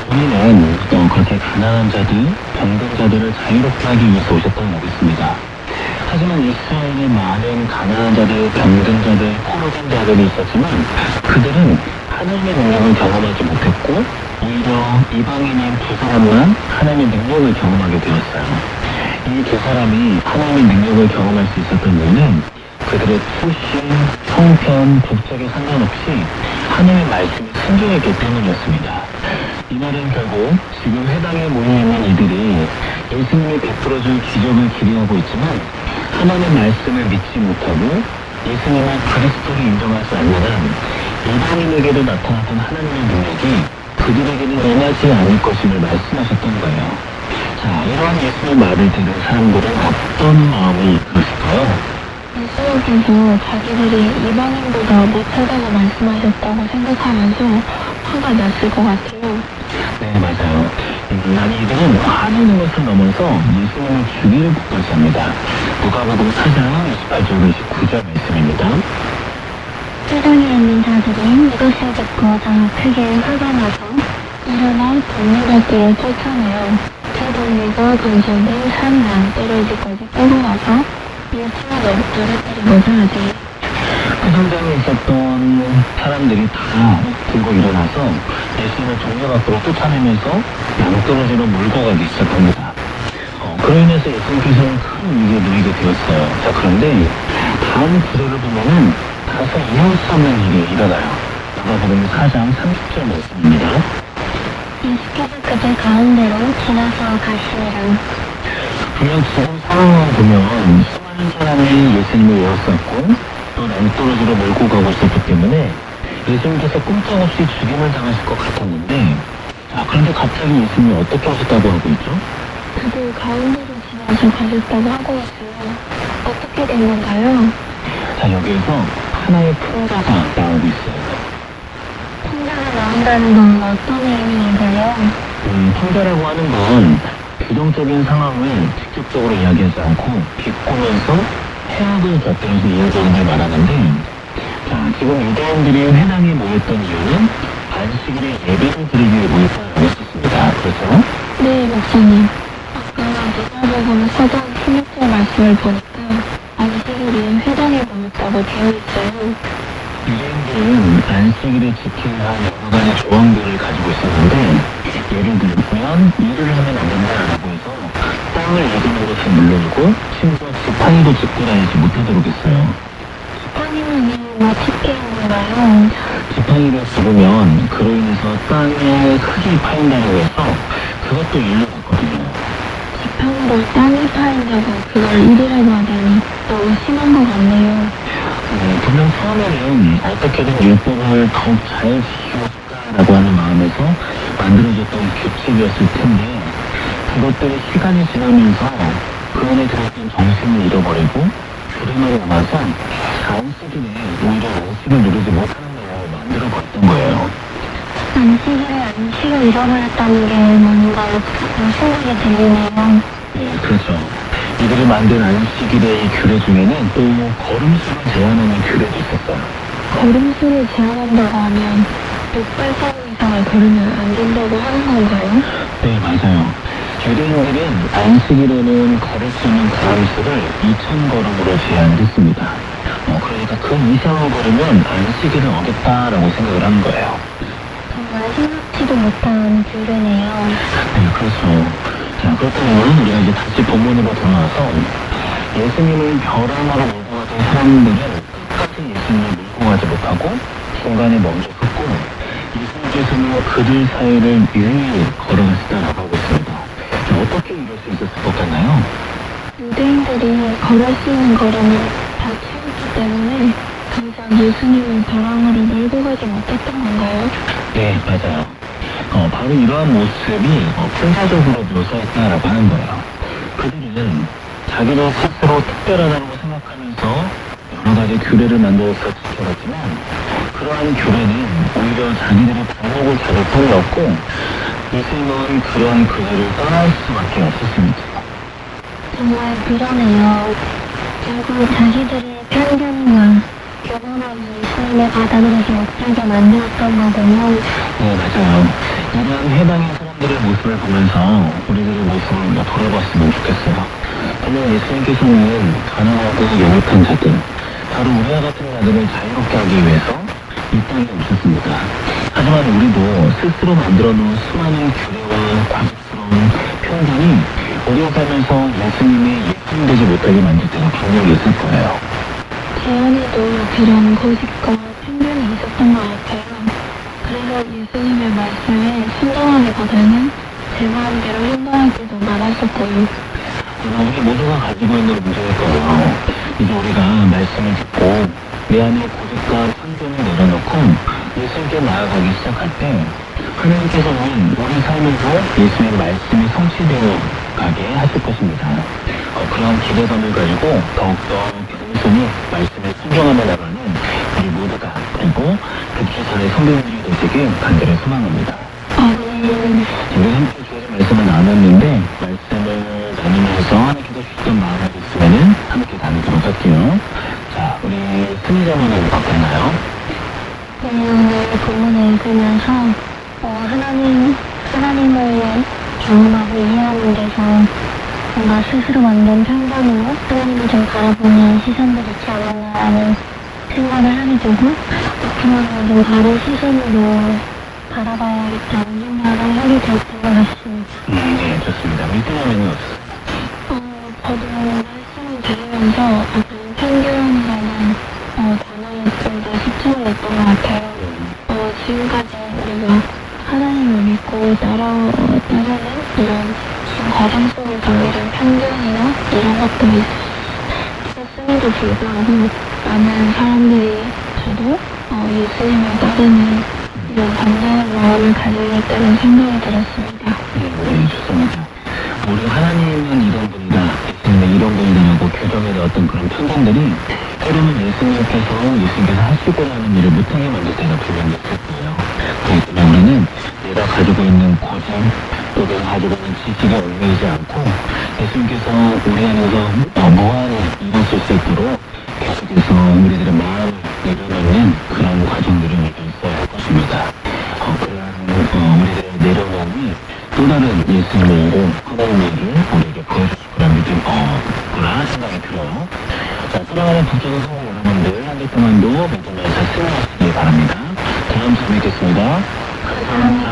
본인은 그렇게 가난한 자들, 병든 자들을 자유롭게 하기 위해서 오셨다고 하겠습니다. 하지만 이스라엘에 많은 가난한 자들, 병든 자들, 포로된 자들이 있었지만 그들은 하나님의 능력을 경험하지 못했고 오히려 이방인인 두 사람만 하나님의 능력을 경험하게 되었어요. 이 두 사람이 하나님의 능력을 경험할 수 있었던 이유는 그들의 출신, 형편, 국적에 상관없이 하나님의 말씀에 순종했기 때문이었습니다. 이 말은 결국 지금 회당에 모여있는 이들이 예수님이 베풀어줄 기적을 기대하고 있지만 하나님의 말씀을 믿지 못하고 예수님을 그리스도로 인정하지 않는 한 이방인에게도 나타났던 하나님의 능력이 그들에게는 임하지 않을 것임을 말씀하셨던 거예요. 자, 이러한 예수의 말을 들은 사람들은 어떤 마음이 들었을까요? 예수님께서 자기들이 이방인보다 못하다고 말씀하셨다고 생각하면서 화가 났을 것 같아요. 네, 맞아요. 아니, 이들은 화내는 것을 넘어서 예수님을 죽이를 복까지 합니다. 누가복음 4장 28절 29절 말씀입니다. 세상에 있는 자들이 이것을 듣고 더 크게 화가 나서 일어나 동네갈길을 쫓아내어 그 동네가 건설된 산 남떨어지까지 끌고 와서 예수를 넘어뜨리고자 하지. 그 현장에 있었던 사람들이 다 들고 일어나서 예수님을 동네 밖으로 쫓아내면서 양떨어지로 몰고 가기 시작합니다. 그로 인해서 예수님께서는 큰 위기에 놓이게 되었어요. 자, 그런데 다음 구절을 보면은 가서 이해할 수 없는 일이 일어나요. 누가복음 4장 30절 말씀입니다. 예수께서 그들 가운데로 지나서 가시니라. 분명 지금 상황을 보면 수많은 사람이 예수님을 외웠었고 또 낭떠러지로 몰고 가고 있었기 때문에 예수님께서 꼼짝없이 죽임을 당하실 것 같았는데 그런데 갑자기 예수님이 어떻게 하셨다고 하고 있죠? 그들 가운데로 지나서 가셨다고 하고 있어요. 어떻게 된 건가요? 자, 여기에서 하나의 풍자가 나오고 있어요. 풍자가 나온다는 건 어떤 의미인가요? 풍자라고 하는 건 부정적인 상황을 직접적으로 이야기하지 않고 비꼬면서 해악을 곁들여서 이야기하는 걸 말하는데 자, 지금 유대인들이 회당에 모였던 이유는 안식일에 예배를 드리기 위해 모였다고 했었습니다. 그렇죠? 네, 목사님. 아까 누가복음 4장 16절 말씀을 보니까 안식일에 회당에 모였다고 되어 있어요. 유대인들은 안식일에 지켜야 할 여러 가지 조항들을 가지고 있었는데 예를 들면 일을 하면 안 된다라고 해서 땅을 읽는 것은 물론이고 심지어 지팡이도 짚고 다니지 못하도록 했어요. 지팡이는 지팡이를 죽으면 그로 인해서 땅에 흙이 파인다고 해서 그것도 일로 갔거든요. 지팡이로 땅이 파인다고 그걸 일이라고 하다니 너무 심한 것 같네요. 분명 처음에는 어떻게든 율법을 더욱 잘 지켜볼까라고 하는 마음에서 만들어졌던 규칙이었을 텐데 그것들이 시간이 지나면서 그 안에 들었던 정신을 잃어버리고 불행으로 남아서 안식일에 오히려 안식을 누리지 못하는 걸 만들어버렸던 거예요. 안식을 잃어버렸다는 게 뭔가 생각이 들리네요. 네, 그렇죠. 이들이 만든 안식일의 이 규례 중에는 또 걸음수를 제한하는 규례도 있었어요. 걸음수를 제한한다고 하면 6발자국 이상을 걸으면 안 된다고 하는 건가요? 네, 맞아요. 유대인들은 안식일에는 걸을 수 있는 걸음수를 2,000걸음으로 제한했습니다. 그러니까 그 이상을 걸으면 안식일을 어겼다라고 생각을 하는 거예요. 정말 생각지도 못한 규례네요. 네, 그렇죠. 자, 그렇다면 우리가 이제 다시 본문으로 돌아와서 예수님을 벼랑으로 몰고 가던 사람들은 끝까지 예수님을 몰고 가지 못하고 중간에 멈춰 섰고 예수님께서는 그들 사이를 유유히 걸어가시다라고 하고 있습니다. 자, 어떻게 이럴 수 있었을 것 같나요? 유대인들이 걸을 수 있는 걸음을 다 채웠기 때문에 더 이상 예수님을 벼랑으로 몰고 가지 못했던 건가요? 네, 맞아요. 바로 이러한 모습이 풍자적으로 묘사했다라고 하는 거예요. 그들은 자기들 스스로 특별하다고 생각하면서 여러 가지 규례를 만들어서 지켜갔지만 그러한 규례는 오히려 자기들의 반목을 잡을 뿐이었고 예수님은 그러한 규례를 떠날 수밖에 없었습니다. 정말 그러네요. 결국 자기들의 편견과 교만함이 예수님을 받아들이지 못하게 만들었던 거군요. 네, 맞아요. 이러한 해당의 사람들의 모습을 보면서 우리들의 모습을 돌아봤으면 좋겠어요. 물론 예수님께서는 가난하고 연약한 자들, 바로 우리와 같은 자들을 자유롭게 하기 위해서 이 땅에 오셨습니다. 하지만 우리도 스스로 만들어 놓은 수많은 규례와 과격스러운 편견이 우리가 살면서 예수님이 예수님 되지 못하게 만들 때가 분명히 있을 거예요. 제 안에도 그런 고집과 편견이 있었던 것 같아요. 그래서 예수님의 말씀에 순종하기보다는 제 마음대로 행동할 때도 많았었고요. 우리 모두가 가지고 있는 문제일 거예요. 이제 우리가 말씀을 듣고 내 안에 고집과 편견을 내려놓고 예수님께 나아가기 시작할 때 하나님께서는 우리 삶에서 예수님의 말씀이 성취되어 가게 하실 것입니다. 그러한 기대감을 가지고 더욱더 겸손히 말씀에 순종하며 나가는 우리 모두가 그리고 백주산의 성도님들이 되시길 간절히 소망합니다. 우리 함께 주어진 말씀을 나눴는데 말씀을 나누면서 하나님께서 주셨던 마음이 있으면 함께 나누도록 할게요. 자, 우리 승리자분은 어땠나요? 네, 오늘 본문을 읽으면서 하나님을 경험하고 이해하는 데서 뭔가 스스로 만든 편견으로 하나님을 좀 바라보는 시선도 있지 않았나라는 생각을 하게 되고 앞으로는 좀 다른 시선으로 바라봐야겠다는 생각을 하게 됐던 것 같습니다. 네, 좋습니다. 우리 승리자분은 어땠어요? 저도 말씀을 들으면서 어떤 편견이라는 단어에 좀 더 집중을 했던 것 같아요. 지금까지 우리가 하나님을 믿고 따라오는 이런 과정 속에서 이런 편견이나 이런 것들이 있었음에도 불구하고 많은 사람들이 저도 예수님을 따르는 이런 반대의 마음을 가지고 있다는 생각이 들었습니다. 네, 좋습니다. 우리 하나님은 이런 분이다, 예수님은 이런 분이다라고 규정의 어떤 그런 편견들이 때로는 예수님께서 하시고자 하는 일을 못하게 만들 때가 분명히 있을 거예요. 그렇기 때문에 우리는 내가 가지고 있는 고집, 또 내가 가지고 있는 지식에 얽매이지 않고 예수님께서 우리 안에서 무한히 이루실 수 있도록 계속해서 우리들의 마음을 내려놓는 그런 과정들이 있어야 할 것입니다. 그러한 우리들의 내려놓음이 또 다른 예수님의 일을, 하나님의 일을 우리에게 보여주실 거란 믿음, 그런 생각이 들어요. 자, 사랑하는 북적인 성도 여러분들, 한 주 동안도 믿으면서 승리하시기 바랍니다. 다음 주에 뵙겠습니다. 감사합니다.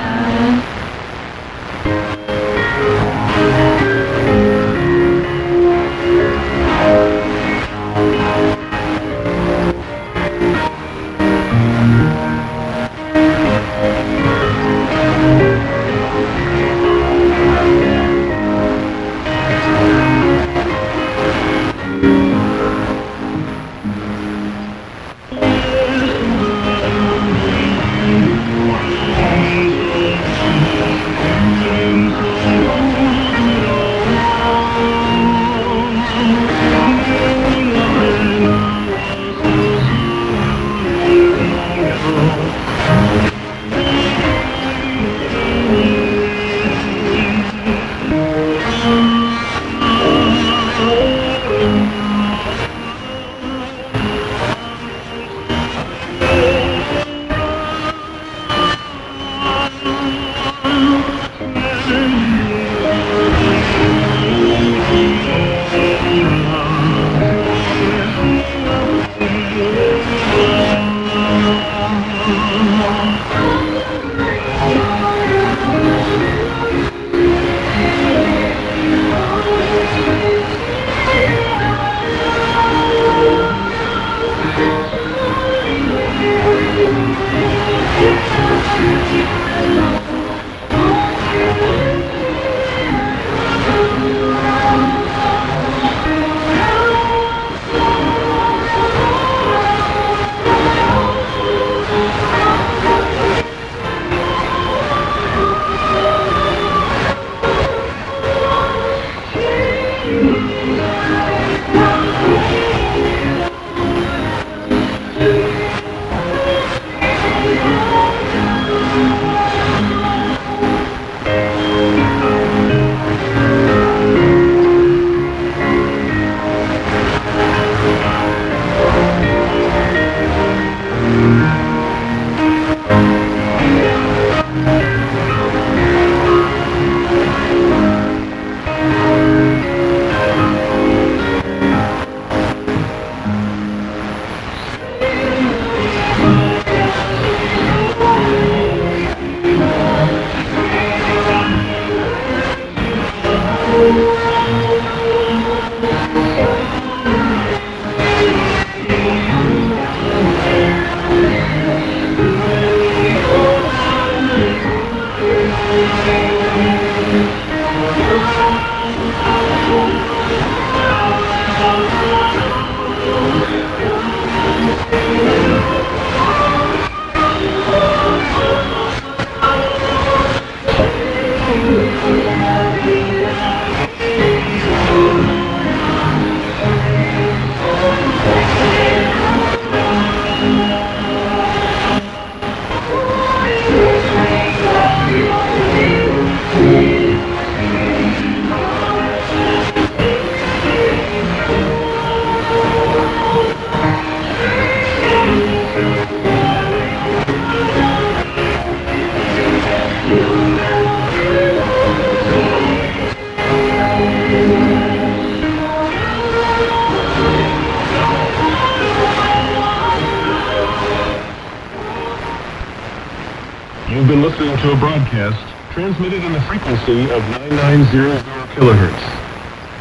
You've been listening to a broadcast transmitted in the frequency of 9900 kilohertz.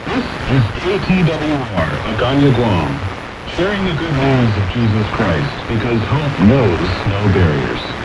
This is KTWR, Agana, Guam, sharing the good news of Jesus Christ because hope knows no barriers.